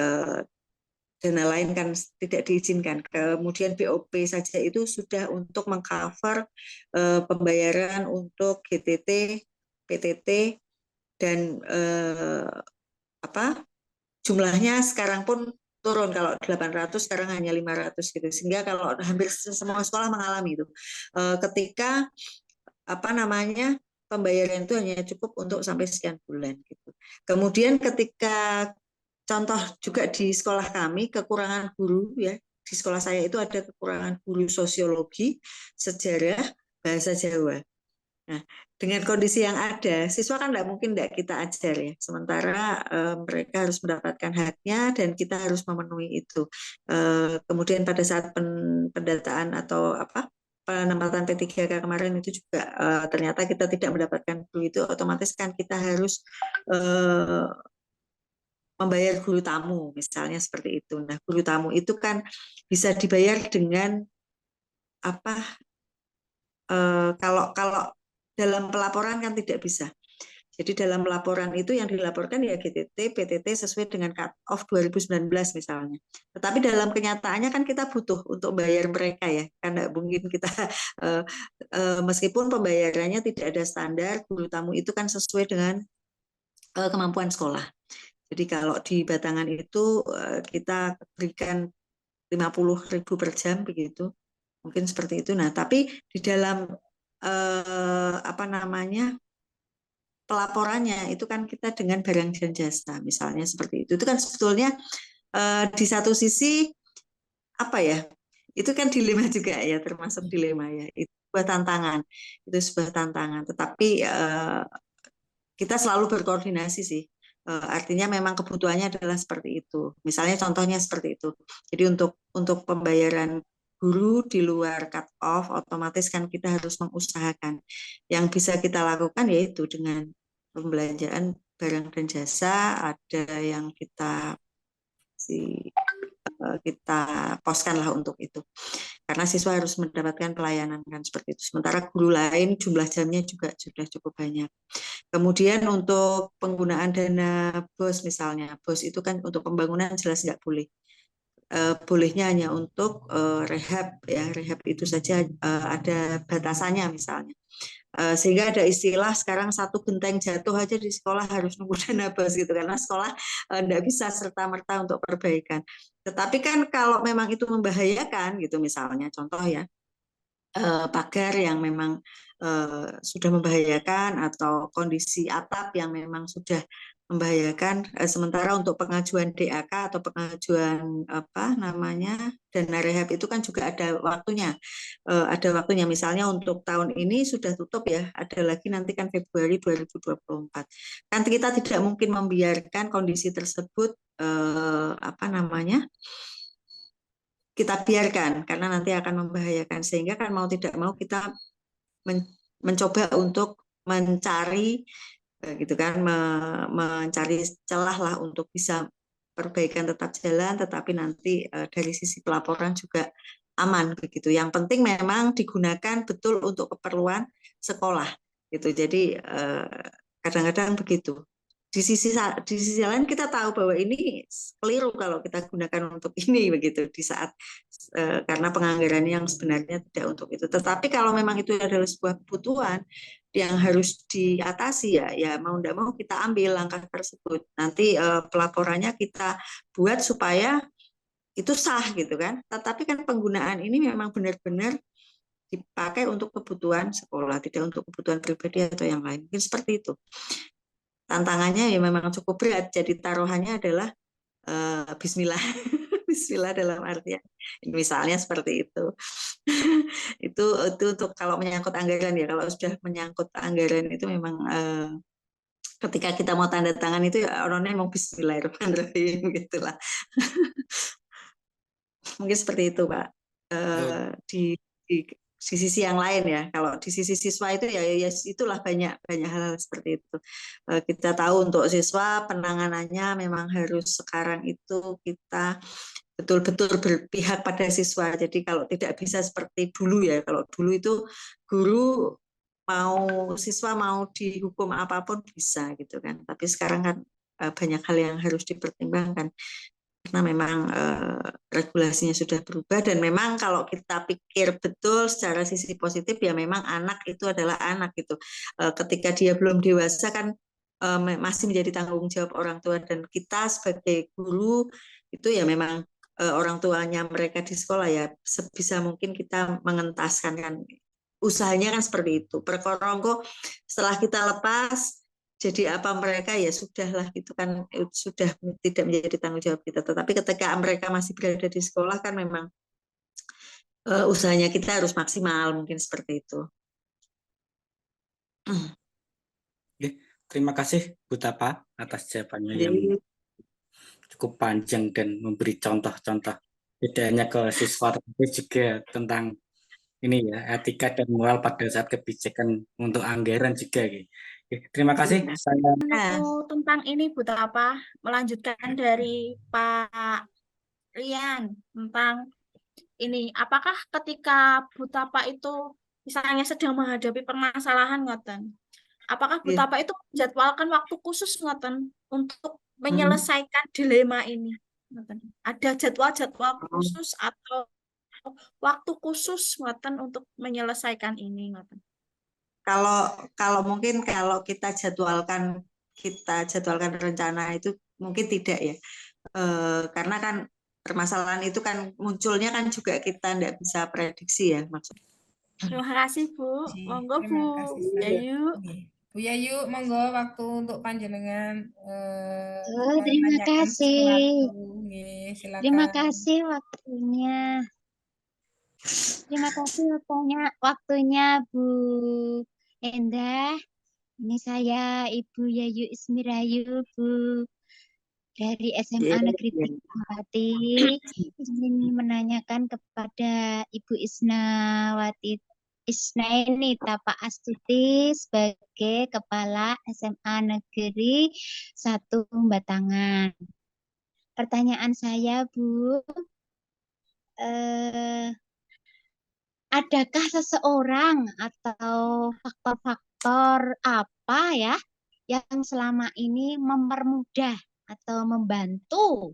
dana lain kan tidak diizinkan. Kemudian BOP saja itu sudah untuk mengcover pembayaran untuk GTT, PTT, dan jumlahnya sekarang pun turun, kalau 800 sekarang hanya 500 gitu. Sehingga kalau hampir semua sekolah mengalami itu. Ketika pembayaran itu hanya cukup untuk sampai sekian bulan gitu. Kemudian ketika contoh juga di sekolah kami kekurangan guru ya, di sekolah saya itu ada kekurangan guru sosiologi, sejarah, bahasa Jawa. Nah, dengan kondisi yang ada, siswa kan tidak mungkin tidak kita ajar ya. Sementara mereka harus mendapatkan haknya dan kita harus memenuhi itu. Kemudian pada saat pendataan atau penempatan P3K kemarin itu juga ternyata kita tidak mendapatkan guru itu, otomatis kan kita harus membayar guru tamu, misalnya seperti itu. Nah, guru tamu itu kan bisa dibayar dengan kalau dalam pelaporan kan tidak bisa. Jadi dalam laporan itu yang dilaporkan ya GTT, PTT sesuai dengan cut off 2019 misalnya. Tetapi dalam kenyataannya kan kita butuh untuk bayar mereka ya, karena mungkin kita meskipun pembayarannya tidak ada standar, guru tamu itu kan sesuai dengan kemampuan sekolah. Jadi kalau di Batangan itu kita berikan 50.000 per jam begitu, mungkin seperti itu. Nah, tapi di dalam pelaporannya itu kan kita dengan barang dan jasa, misalnya seperti itu. Itu kan sebetulnya di satu sisi itu kan dilema juga ya, termasuk dilema ya. Itu sebuah tantangan, Tetapi kita selalu berkoordinasi sih. Artinya memang kebutuhannya adalah seperti itu. Misalnya contohnya seperti itu. Jadi untuk pembayaran guru di luar cut off, otomatis kan kita harus mengusahakan. Yang bisa kita lakukan yaitu dengan pembelanjaan barang dan jasa, ada yang kita poskan lah untuk itu. Karena siswa harus mendapatkan pelayanan kan seperti itu. Sementara guru lain jumlah jamnya juga sudah cukup banyak. Kemudian untuk penggunaan dana BOS misalnya, BOS itu kan untuk pembangunan jelas nggak boleh. Bolehnya hanya untuk rehab ya, rehab itu saja ada batasannya misalnya. Sehingga ada istilah sekarang satu genteng jatuh aja di sekolah harus nunggu dana BOS gitu, karena sekolah tidak bisa serta-merta untuk perbaikan. Tetapi kan kalau memang itu membahayakan gitu, misalnya contoh ya, pagar yang memang sudah membahayakan atau kondisi atap yang memang sudah membahayakan, sementara untuk pengajuan DAK atau pengajuan dana rehab itu kan juga ada waktunya. Misalnya untuk tahun ini sudah tutup ya, ada lagi nanti kan Februari 2024. Kan kita tidak mungkin membiarkan kondisi tersebut kita biarkan, karena nanti akan membahayakan, sehingga kan mau tidak mau kita mencoba untuk mencari gitu kan, mencari celah lah untuk bisa perbaikan tetap jalan, tetapi nanti dari sisi pelaporan juga aman begitu. Yang penting memang digunakan betul untuk keperluan sekolah gitu. Jadi kadang-kadang begitu. Di sisi lain kita tahu bahwa ini keliru kalau kita gunakan untuk ini begitu di saat karena penganggaran yang sebenarnya tidak untuk itu. Tetapi kalau memang itu adalah sebuah kebutuhan yang harus diatasi ya mau tidak mau kita ambil langkah tersebut. Nanti pelaporannya kita buat supaya itu sah gitu kan. Tetapi kan penggunaan ini memang benar-benar dipakai untuk kebutuhan sekolah, tidak untuk kebutuhan pribadi atau yang lain. Mungkin seperti itu. Tantangannya ya memang cukup berat. Jadi taruhannya adalah Bismillah. Bismillah dalam artian misalnya seperti itu. itu untuk kalau menyangkut anggaran ya. Kalau sudah menyangkut anggaran itu memang ketika kita mau tanda tangan itu ya orangnya mau Bismillahirrahmanirrahim gitulah. Mungkin seperti itu Pak. Di sisi yang lain ya, kalau di sisi siswa itu ya itulah banyak hal seperti itu. Kita tahu untuk siswa penanganannya memang harus sekarang itu kita betul-betul berpihak pada siswa. Jadi kalau tidak bisa seperti dulu ya, kalau dulu itu guru siswa mau dihukum apapun bisa gitu kan. Tapi sekarang kan banyak hal yang harus dipertimbangkan. Karena memang regulasinya sudah berubah, dan memang kalau kita pikir betul secara sisi positif ya memang anak itu adalah anak gitu. Ketika dia belum dewasa kan masih menjadi tanggung jawab orang tua, dan kita sebagai guru itu ya memang orang tuanya mereka di sekolah ya sebisa mungkin kita mengentaskan kan usahanya kan seperti itu. Perkorongko setelah kita lepas, jadi apa mereka ya sudahlah gitu kan, sudah tidak menjadi tanggung jawab kita. Tetapi ketika mereka masih berada di sekolah kan memang usahanya kita harus maksimal, mungkin seperti itu. Oke, terima kasih Bu Tapa atas jawabannya yang Jadi, cukup panjang dan memberi contoh-contoh tidak hanya ke siswa tapi juga tentang ini ya etika dan moral pada saat kebijakan untuk anggaran juga. Oke, terima kasih. ya. Saya Nah, Tentang ini Bu Tapa, melanjutkan dari Pak Rian tentang ini, apakah ketika Bu Tapa itu misalnya sedang menghadapi permasalahan ngoten, apakah Bu ya. Tapa itu menjadwalkan waktu khusus ngoten untuk Hmm. menyelesaikan dilema ini? Ngoten. Ada jadwal-jadwal khusus atau waktu khusus ngoten untuk menyelesaikan ini ngoten? Kalau mungkin kalau kita jadwalkan rencana itu mungkin tidak ya. Karena kan permasalahan itu kan munculnya kan juga kita tidak bisa prediksi ya maksudnya. Terima kasih Bu. Oke, Monggo Bu terima kasih sekali. Yayu. Oke. Bu Yayu, monggo waktu untuk panjenengan Terima menanyakan kasih. sesuatu. Oke, Terima silakan. kasih waktunya. Terima kasih waktunya Bu Endah. Ini saya Ibu Yayu Ismirayu, Bu, dari SMA Iya, Negeri iya. Tingkawati. Ingin menanyakan kepada Ibu Isnaini Tapa Astuti sebagai Kepala SMA Negeri 1 Batangan. Pertanyaan saya, Bu, adakah seseorang atau faktor-faktor apa ya yang selama ini mempermudah atau membantu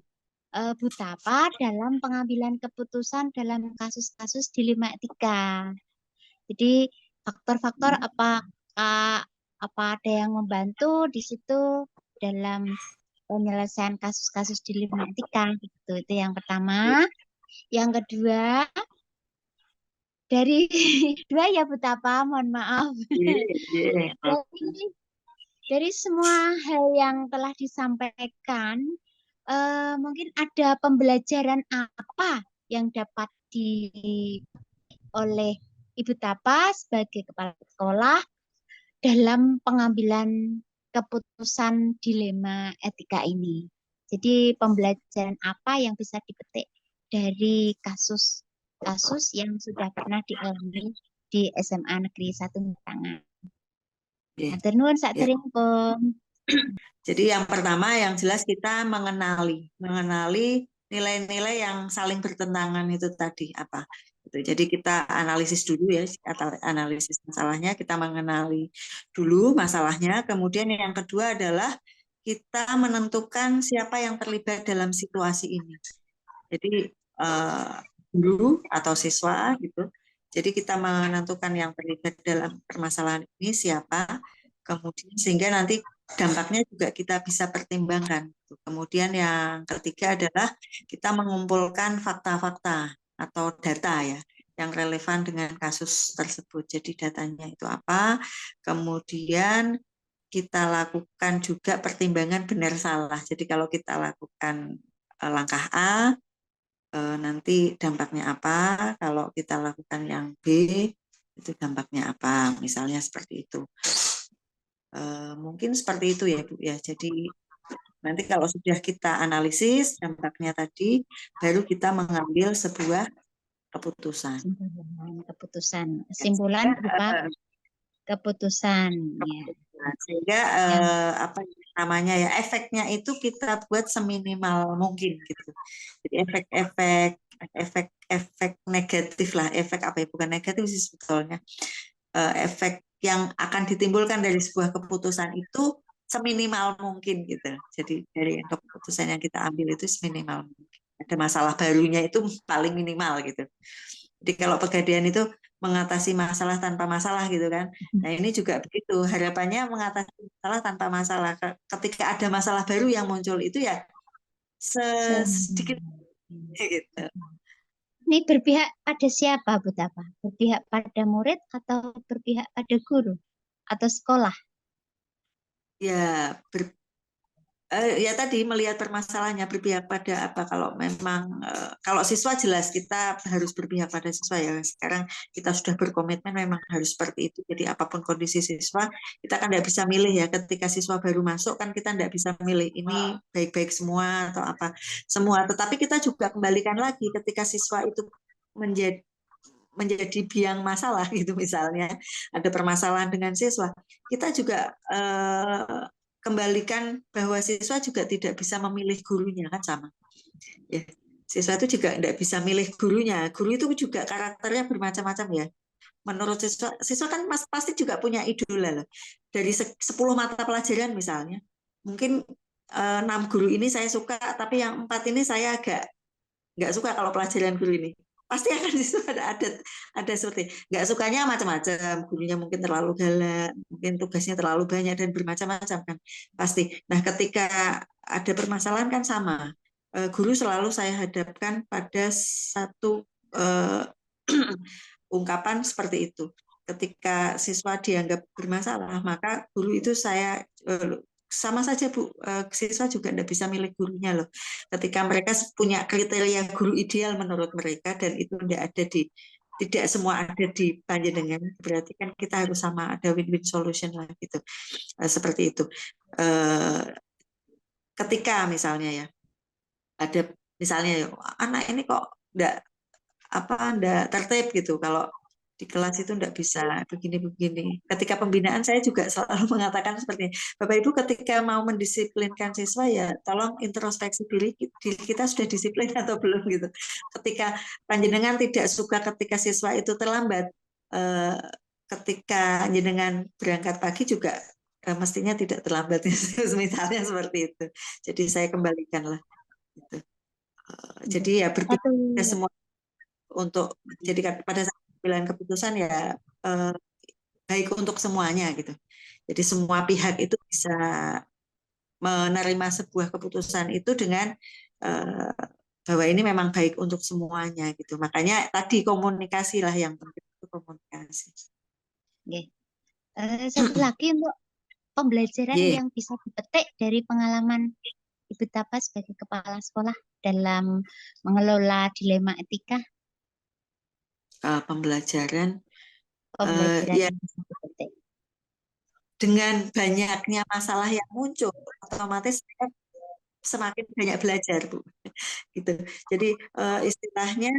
Bu Tapa dalam pengambilan keputusan dalam kasus-kasus dilema etika? Jadi faktor-faktor apa ada yang membantu di situ dalam penyelesaian kasus-kasus dilema etika gitu. Itu yang pertama. Yang kedua, dari dua ya Bu Tapa, mohon maaf. Iya. Dari semua hal yang telah disampaikan, mungkin ada pembelajaran apa yang dapat oleh Ibu Tapa sebagai kepala sekolah dalam pengambilan keputusan dilema etika ini. Jadi pembelajaran apa yang bisa dipetik dari kasus yang sudah pernah dialami di SMA Negeri 1 Batangan. Matur nuwun saderengipun. Jadi yang pertama yang jelas kita mengenali nilai-nilai yang saling bertentangan itu tadi apa. Jadi kita analisis dulu ya, analisis masalahnya, kita mengenali dulu masalahnya. Kemudian yang kedua adalah kita menentukan siapa yang terlibat dalam situasi ini. Jadi guru atau siswa gitu. Jadi kita menentukan yang terlibat dalam permasalahan ini siapa, kemudian sehingga nanti dampaknya juga kita bisa pertimbangkan. Kemudian yang ketiga adalah kita mengumpulkan fakta-fakta atau data ya yang relevan dengan kasus tersebut. Jadi datanya itu apa, kemudian kita lakukan juga pertimbangan benar salah. Jadi kalau kita lakukan langkah A, nanti dampaknya apa, kalau kita lakukan yang B, itu dampaknya apa, misalnya seperti itu. Mungkin seperti itu ya Bu ya. Jadi nanti kalau sudah kita analisis dampaknya tadi, baru kita mengambil sebuah keputusan. Kesimpulan berupa keputusan. Ya. Sehingga apa namanya ya, efeknya itu kita buat seminimal mungkin gitu. Jadi efek negatif lah, efek apa ya, bukan negatif sih sebetulnya. Efek yang akan ditimbulkan dari sebuah keputusan itu seminimal mungkin gitu. Jadi dari keputusan yang kita ambil itu seminimal mungkin. Ada masalah barunya itu paling minimal gitu. Jadi kalau Pegadaian itu mengatasi masalah tanpa masalah gitu kan. Nah ini juga begitu, harapannya mengatasi masalah tanpa masalah. Ketika ada masalah baru yang muncul itu ya sedikit gitu. Ini berpihak pada siapa, Bu Tapa? Berpihak pada murid atau berpihak pada guru atau sekolah? Ya, ya tadi melihat permasalahannya berpihak pada apa. Kalau memang kalau siswa jelas kita harus berpihak pada siswa ya. Sekarang kita sudah berkomitmen memang harus seperti itu. Jadi apapun kondisi siswa kita kan tidak bisa milih ya. Ketika siswa baru masuk kan kita tidak bisa milih ini baik-baik semua atau apa semua. Tetapi kita juga kembalikan lagi ketika siswa itu menjadi biang masalah gitu, misalnya ada permasalahan dengan siswa, kita juga kembalikan bahwa siswa juga tidak bisa memilih gurunya, kan sama ya. Siswa itu juga tidak bisa milih gurunya. Guru itu juga karakternya bermacam-macam ya. Menurut siswa kan pasti juga punya idola loh. Dari 10 mata pelajaran misalnya, mungkin 6 guru ini saya suka, tapi yang 4 ini saya agak nggak suka kalau pelajaran guru ini. Pasti akan ada seperti nggak sukanya macam-macam. Gurunya mungkin terlalu galak, mungkin tugasnya terlalu banyak dan bermacam-macam kan pasti. Nah, ketika ada permasalahan kan sama. Guru selalu saya hadapkan pada satu ungkapan seperti itu. Ketika siswa dianggap bermasalah, maka guru itu saya sama saja Bu, siswa juga tidak bisa milih gurunya loh. Ketika mereka punya kriteria guru ideal menurut mereka dan itu tidak semua ada di Panjenengan, berarti kan kita harus sama, ada win-win solution lah gitu. Seperti itu. Ketika misalnya ya ada misalnya anak ini kok enggak tertib gitu, kalau di kelas itu enggak bisa begini-begini. Ketika pembinaan saya juga selalu mengatakan seperti ini. Bapak Ibu ketika mau mendisiplinkan siswa ya tolong introspeksi diri kita sudah disiplin atau belum gitu. Ketika panjenengan tidak suka ketika siswa itu terlambat, ketika panjenengan berangkat pagi juga mestinya tidak terlambat misalnya seperti itu. Jadi saya kembalikan lah gitu. Jadi ya berpikir semua untuk jadi pada saat pemilihan keputusan ya baik untuk semuanya gitu. Jadi semua pihak itu bisa menerima sebuah keputusan itu dengan bahwa ini memang baik untuk semuanya gitu. Makanya tadi komunikasi lah yang penting, itu komunikasi. Oke. Satu lagi untuk pembelajaran yang bisa dipetik dari pengalaman Ibu Tapa sebagai kepala sekolah dalam mengelola dilema etika. Pembelajaran Ya, yang bisa dipetik. Dengan banyaknya masalah yang muncul, otomatis saya semakin banyak belajar, Bu. Gitu. Jadi istilahnya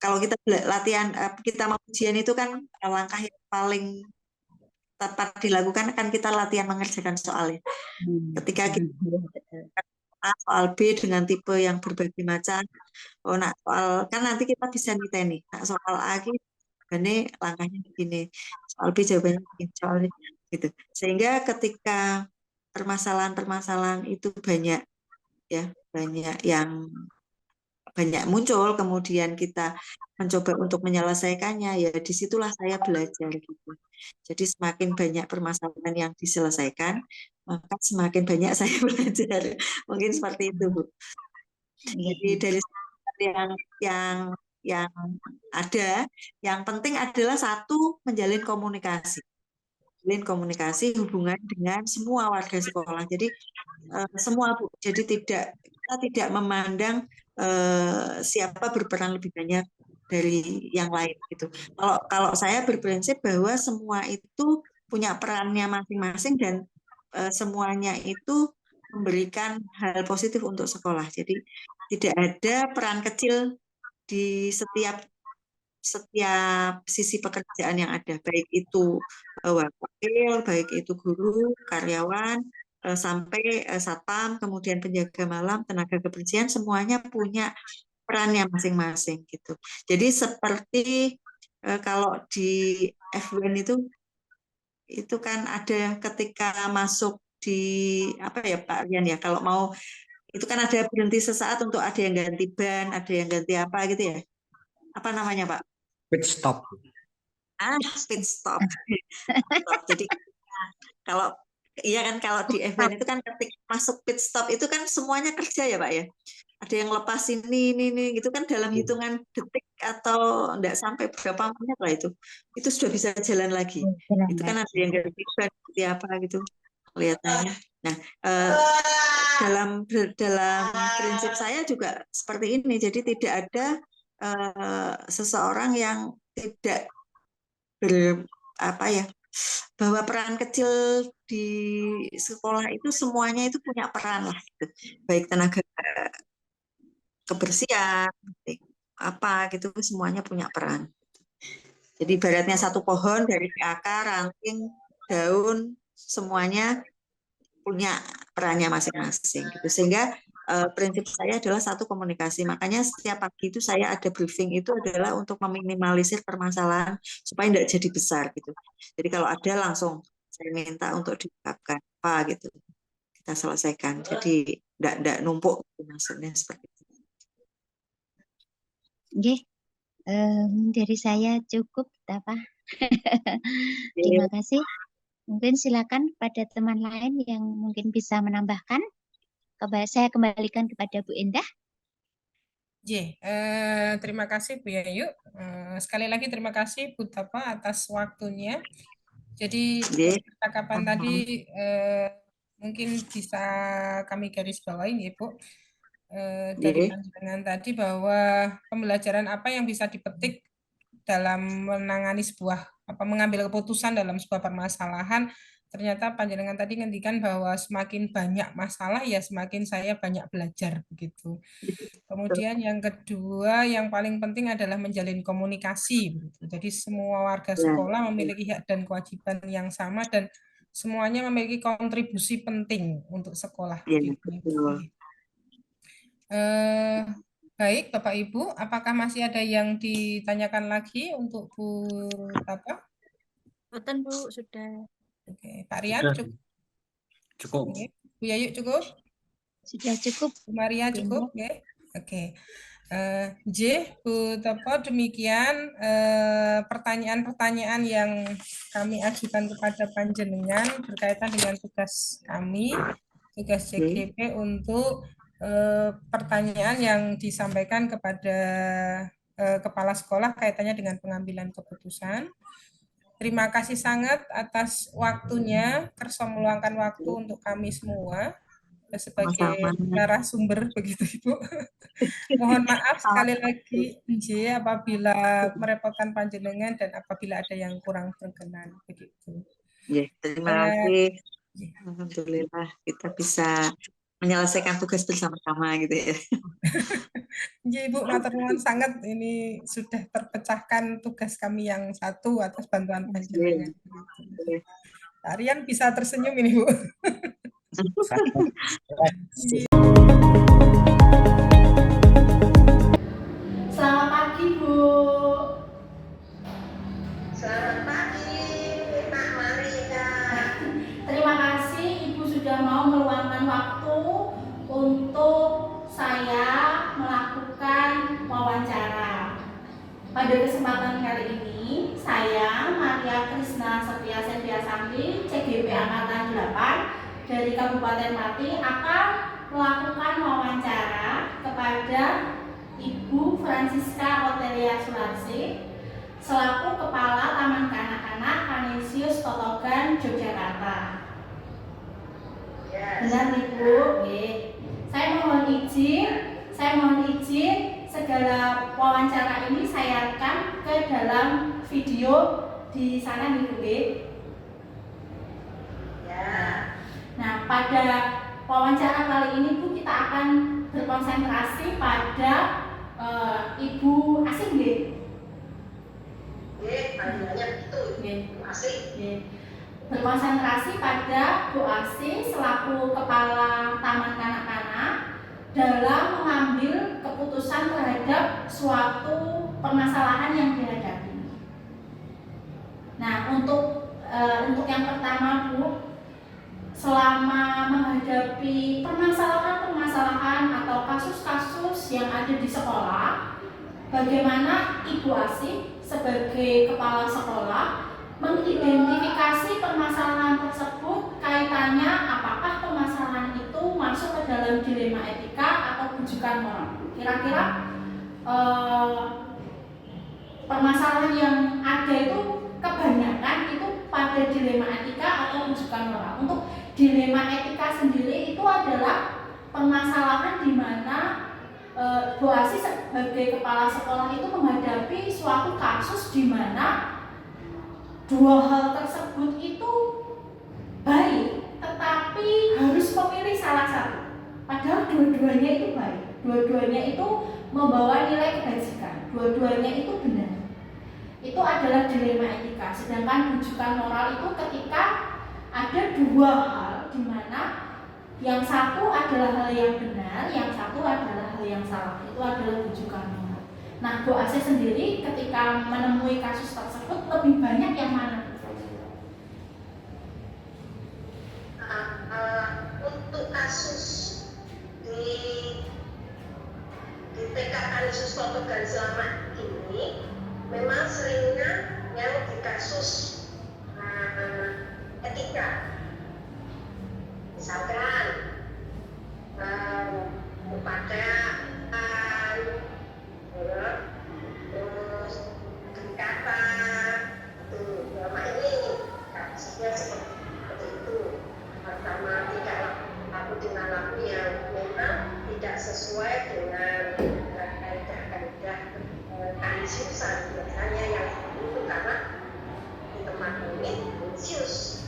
kalau kita latihan, kita mau ujian itu kan langkah yang paling tepat dilakukan kan kita latihan mengerjakan soalnya. Ketika kita soal B dengan tipe yang berbagai macam, nah soal kan nanti kita bisa niteni. Nah, soal A ini langkahnya begini, soal B jawabannya begini, soal gitu. Sehingga ketika permasalahan-permasalahan itu banyak yang banyak muncul, kemudian kita mencoba untuk menyelesaikannya, ya disitulah saya belajar gitu. Jadi semakin banyak permasalahan yang diselesaikan, maka semakin banyak saya belajar. Mungkin seperti itu, Bu. Jadi dari yang ada, yang penting adalah satu, menjalin komunikasi hubungan dengan semua warga sekolah. Jadi semua, Bu. Jadi kita tidak memandang siapa berperan lebih banyak dari yang lain gitu. Kalau saya berprinsip bahwa semua itu punya perannya masing-masing dan semuanya itu memberikan hal positif untuk sekolah. Jadi tidak ada peran kecil di setiap sisi pekerjaan yang ada, baik itu wakil, baik itu guru, karyawan, sampai satpam, kemudian penjaga malam, tenaga kebersihan, semuanya punya perannya masing-masing gitu. Jadi seperti kalau di F1 itu kan ada ketika masuk di apa ya Pak Rian ya, kalau mau itu kan ada berhenti sesaat untuk ada yang ganti ban, ada yang ganti apa gitu ya. Apa namanya Pak? Pit stop. Pit stop. Jadi kalau iya kan kalau di event itu kan ketika masuk pit stop itu kan semuanya kerja ya Pak ya. ada yang lepas ini gitu kan dalam hitungan detik atau enggak sampai berapa menit lah itu sudah bisa jalan lagi. Jalan Itu kan ada lagi. yang nggak bisa seperti apa gitu kelihatannya. Nah, dalam prinsip saya juga seperti ini. Jadi tidak ada seseorang yang tidak bahwa peran kecil di sekolah itu semuanya itu punya peran lah gitu. Baik tenaga kebersihan apa gitu semuanya punya peran. Jadi ibaratnya satu pohon dari akar, ranting, daun semuanya punya perannya masing-masing gitu. Sehingga prinsip saya adalah satu komunikasi. Makanya setiap pagi itu saya ada briefing itu adalah untuk meminimalisir permasalahan supaya tidak jadi besar gitu. Jadi kalau ada langsung saya minta untuk diungkapkan apa gitu kita selesaikan. Jadi tidak numpuk maksudnya seperti itu. Oke, dari saya cukup apa? Terima kasih. Mungkin silakan pada teman lain yang mungkin bisa menambahkan. Saya kembalikan kepada Bu Endah. Terima kasih Bu Yayu. Sekali lagi terima kasih Bu Tapa atas waktunya. Jadi percakapan tadi mungkin bisa kami garis bawahi ya Bu. Dari pandangan tadi bahwa pembelajaran apa yang bisa dipetik dalam menangani mengambil keputusan dalam sebuah permasalahan. Ternyata panjenengan tadi ngendikan bahwa semakin banyak masalah ya semakin saya banyak belajar begitu. Kemudian yang kedua yang paling penting adalah menjalin komunikasi begitu. Jadi semua warga sekolah memiliki hak dan kewajiban yang sama dan semuanya memiliki kontribusi penting untuk sekolah. Baik Bapak Ibu, apakah masih ada yang ditanyakan lagi untuk Bu Tapa? Betul Bu, sudah. Oke, Pak Rian cukup? Cukup. Oke. Bu Yayu cukup? Sudah cukup. Bu Maria cukup? Oke. Bu Tapa, demikian pertanyaan-pertanyaan yang kami ajukan kepada panjenengan berkaitan dengan tugas kami, tugas CGP untuk pertanyaan yang disampaikan kepada kepala sekolah kaitannya dengan pengambilan keputusan. Terima kasih sangat atas waktunya, kersa meluangkan waktu untuk kami semua sebagai narasumber begitu Ibu. Mohon maaf sekali lagi apabila merepotkan panjenengan dan apabila ada yang kurang berkenan begitu. Terima kasih. Alhamdulillah kita bisa menyelesaikan tugas bersama-sama gitu ya. Ibu matur nuwun sangat, ini sudah terpecahkan tugas kami yang satu atas bantuan panjenengan. Rian bisa tersenyum ini Bu. Selamat pagi Bu. Selamat pagi Pak Maria. Terima kasih Ibu sudah mau meluangkan waktu untuk saya melakukan wawancara. Pada kesempatan kali ini, saya Maria Krisna Setia Setiasari, CGP Angkatan 8 dari Kabupaten Pati akan melakukan wawancara kepada Ibu Francisca Otelia Sularsi selaku Kepala Taman Kanak-kanak Kanisius Totogan, Yogyakarta. Benar Ibu? Saya mohon izin segala wawancara ini saya rekam ke dalam video di sana Ibu. Nah, pada wawancara kali ini Bu kita akan berkonsentrasi pada Ibu Asih berkonsentrasi pada Bu Asih selaku Kepala Taman Kanak-kanak dalam mengambil keputusan terhadap suatu permasalahan yang dihadapi. Nah, untuk yang pertama Bu, selama menghadapi permasalahan-permasalahan atau kasus-kasus yang ada di sekolah, bagaimana Ibu Asih sebagai kepala sekolah mengidentifikasi permasalahan tersebut, kaitannya apakah permasalahan itu masuk ke dalam dilema etika atau rujukan moral. Kira-kira permasalahan yang ada itu kebanyakan itu pada dilema etika atau rujukan moral. Untuk dilema etika sendiri itu adalah permasalahan di mana Bu Asi sebagai kepala sekolah itu menghadapi suatu kasus di mana dua hal tersebut itu baik, tetapi harus memilih salah satu. Padahal dua-duanya itu baik, dua-duanya itu membawa nilai kebajikan, dua-duanya itu benar. Itu adalah dilema etika. Sedangkan rujukan moral itu ketika ada dua hal di mana yang satu adalah hal yang benar, yang satu adalah hal yang salah. Itu adalah rujukan moral. Nah, Bu Ase sendiri ketika menemui kasus tersebut lebih banyak yang mana? Untuk kasus di TK Kanisius Kotogan Selamat ini memang seringnya yang di kasus etika. Misalkan kepadaan, terus kedekatan, itu selama ini kasusnya seperti itu. Pertama tidak laku dengan laku yang memang tidak sesuai dengan kaidah-kaidah Kanisiusan, biasanya yang itu karena di tempat ini Kanisius.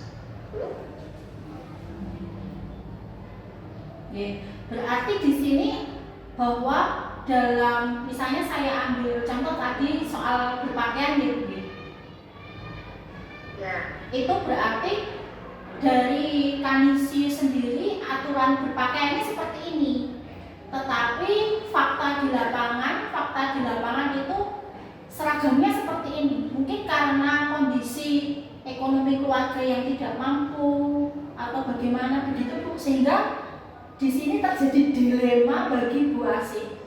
Berarti di sini bahwa dalam misalnya saya ambil contoh tadi soal berpakaian gitu, Ya. itu berarti dari Kanisius sendiri aturan berpakaiannya seperti ini. Tetapi fakta di lapangan itu seragamnya seperti ini. Mungkin karena kondisi ekonomi keluarga yang tidak mampu atau bagaimana begitu Bu, sehingga di sini terjadi dilema bagi Bu Asi.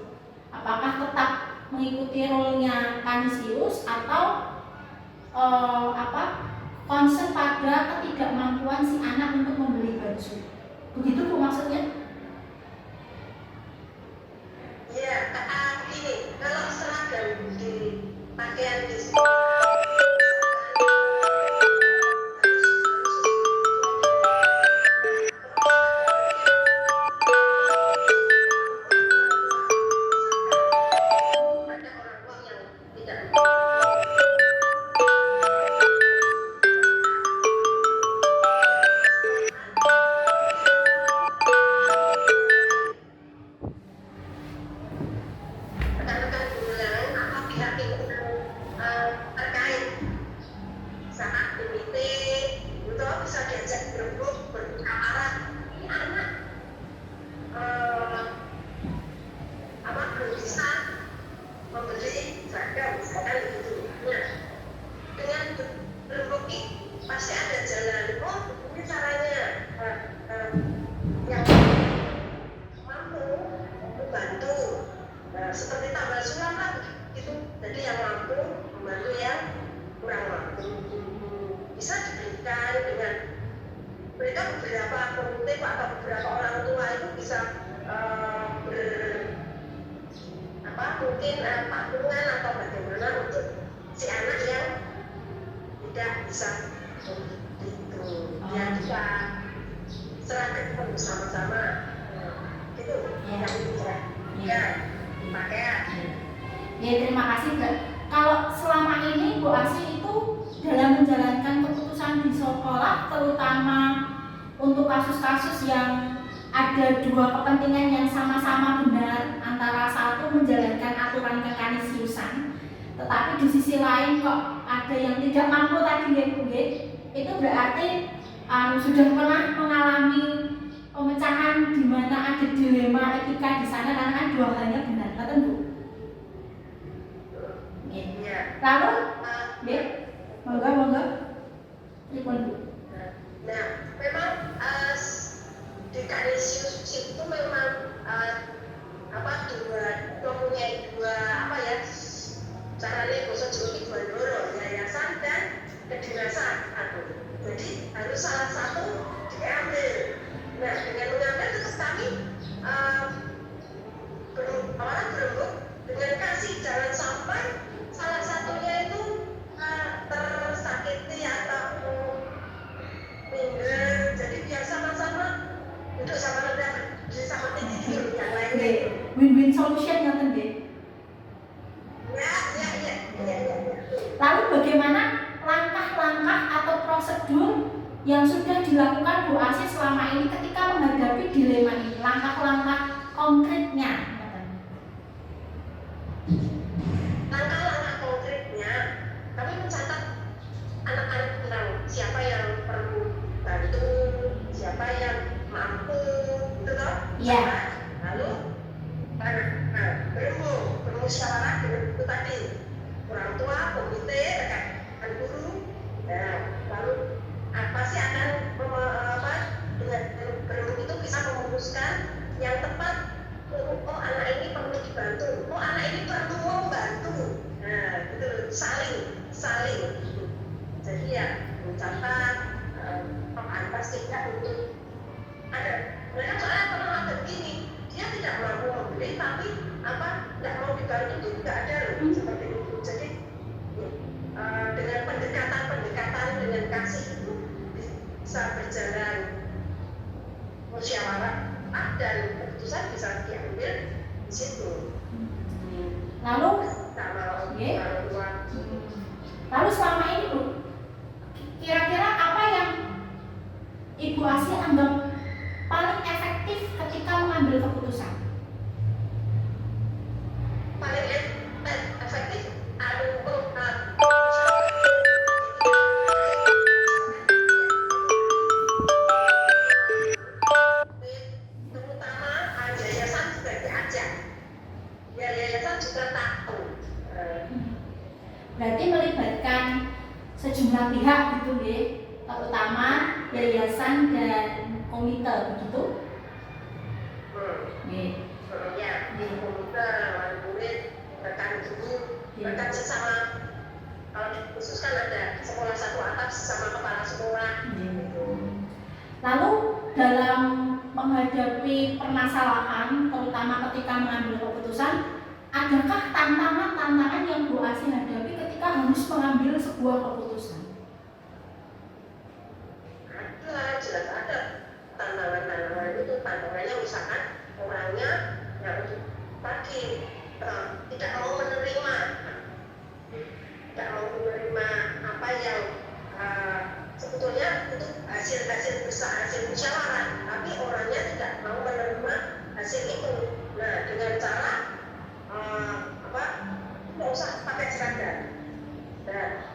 Apakah tetap mengikuti role-nya Kanisius atau concern pada ketidakmampuan si anak untuk membeli baju. Begitu Bu maksudnya? Ya, ini kalau seragam di pakaian di sudah pernah mengalami pemecahan di mana ada dilema etika di sana karena kan dua halnya benar, betul Bu? Lalu, monggo, Ripun Bu. Nah, memang di Kanisius itu memang mempunyai dua cara negosiasi juri bandoro, yayasan dan kedinasan. Jadi harus salah satu diambil. Nah, dengan mengambil terus kami yang sudah dilakukan Bu Asih selama ini ketika menghadapi dilema ini, langkah-langkah konkretnya. Langkah-langkah konkretnya, kami mencatat anak-anak tentang siapa yang perlu bantu, siapa yang mampu, gitu toh? Iya. Lalu bermusyawarah dengan itu tadi, orang tua, komite, rekan guru, lalu pasti akan dengan berembuk itu bisa memutuskan yang tepat. Oh anak ini perlu dibantu, oh anak ini perlu membantu, gitu, saling. Jadi ya mencatat pastikan untuk ada. Mereka soalnya pernah ada begini, dia tidak mampu membeli tapi tidak mau dibantu itu tidak ada loh seperti itu. Jadi dengan pendekatan dengan kasih itu bisa berjalan musyawarah dan keputusan bisa diambil di situ. Lalu selama ini Bu, kira-kira apa yang Ibu Asih anggap paling efektif ketika mengambil keputusan? Paling efektif terutama yayasan juga diajak, biar yayasan juga tahu. Berarti melibatkan sejumlah pihak gitu ya, terutama yayasan dan komite begitu? Ya, komite, murid, rekan guru, rekan sesama. Kalau khusus kan ada sekolah satu atap sama kepala sekolah. Lalu dalam menghadapi permasalahan, terutama ketika mengambil keputusan, adakah tantangan-tantangan yang Bu Asih hadapi ketika harus mengambil sebuah keputusan? Ada, jelas ada tantangan-tantangan itu. Tantangannya misalkan orangnya yang tadi tidak mau menerima apa yang sebetulnya itu hasil besar, hasil musyawarah, tapi orangnya tidak mau menerima hasil itu. Nah, dengan cara nggak usah pakai seragam. Nah,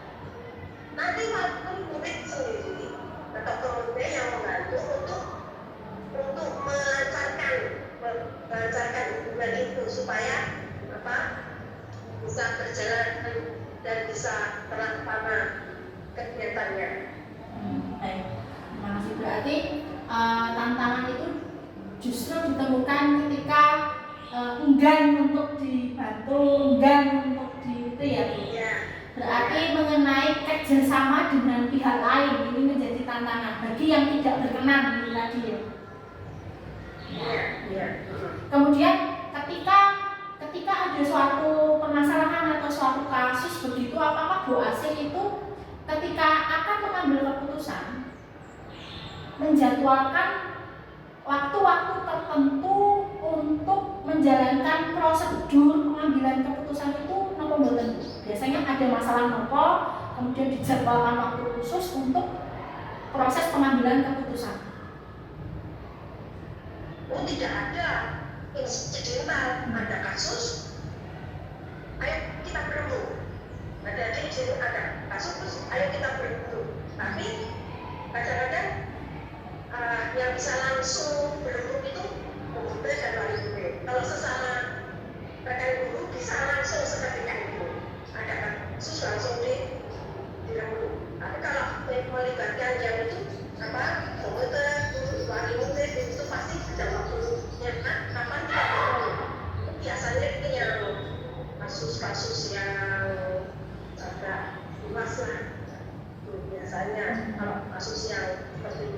nanti waktu murid sendiri atau komite yang membantu untuk melancarkan hubungan itu supaya bisa berjalan dan bisa terlaksana kegiatannya. Baik, terima kasih. Berarti tantangan itu justru ditemukan ketika enggan untuk dibantu, enggan untuk itu ya Bu. Ya. Berarti mengenai kerjasama dengan pihak lain ini menjadi tantangan bagi yang tidak berkenan ini tadi ya. Ya. Kemudian ketika ada suatu permasalahan atau suatu kasus begitu, apakah Bu Asih itu ketika akan mengambil keputusan menjadwalkan waktu-waktu tertentu untuk menjalankan prosedur pengambilan keputusan itu nopo mboten? Biasanya ada masalah nopo, kemudian dijadwalkan waktu khusus untuk proses pengambilan keputusan. Oh, tidak ada insidental, ada kasus, ayo kita bertemu. Ada kasus, terus ayo kita bertemu. Tapi kadang-kadang yang bisa langsung bertemu itu komite dan wali. Kalau sesama rekan guru bisa langsung seketika itu. Ada kasus langsung diremu. Tapi kalau melibatkan yang itu komite, wali murid itu pasti ada waktunya. Kapan kita bertemu? Biasanya itu yang kasus-kasus yang agak luas lah. Biasanya kalau kasus yang seperti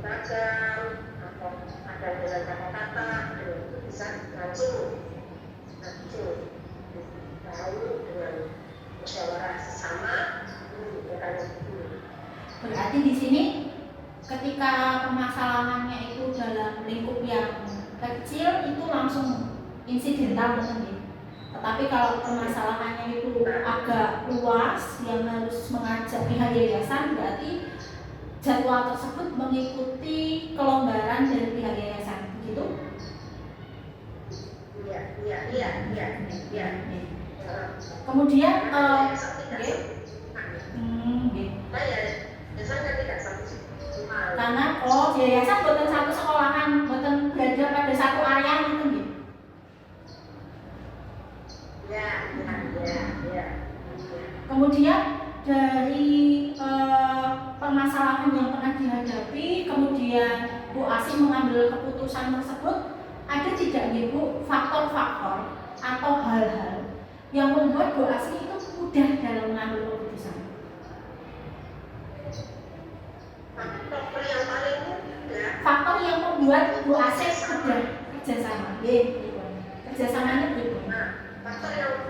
ragam atau ada dengan kata-kata itu bisa langsung tahu dengan musyawarah sesama. Berarti di sini ketika permasalahannya itu dalam lingkup yang kecil itu langsung insidental mungkin. Tetapi kalau permasalahannya itu agak luas yang harus mengajak pihak yayasan, berarti jadwal tersebut mengikuti kelonggaran dari pihak yayasan, begitu? Iya. Kemudian, Saya tidak satu karena yayasan buatan satu sekolahan, buatan berada pada satu area gitu gitu. Ya. Kemudian dari permasalahan yang pernah dihadapi, kemudian Bu Asih mengambil keputusan tersebut, ada tidak nih Bu faktor-faktor atau hal-hal yang membuat Bu Asih itu mudah dalam mengambil keputusan? Faktor yang membuat Bu Asih mudah kerjasama, kerjasamanya begitu. Faktor yang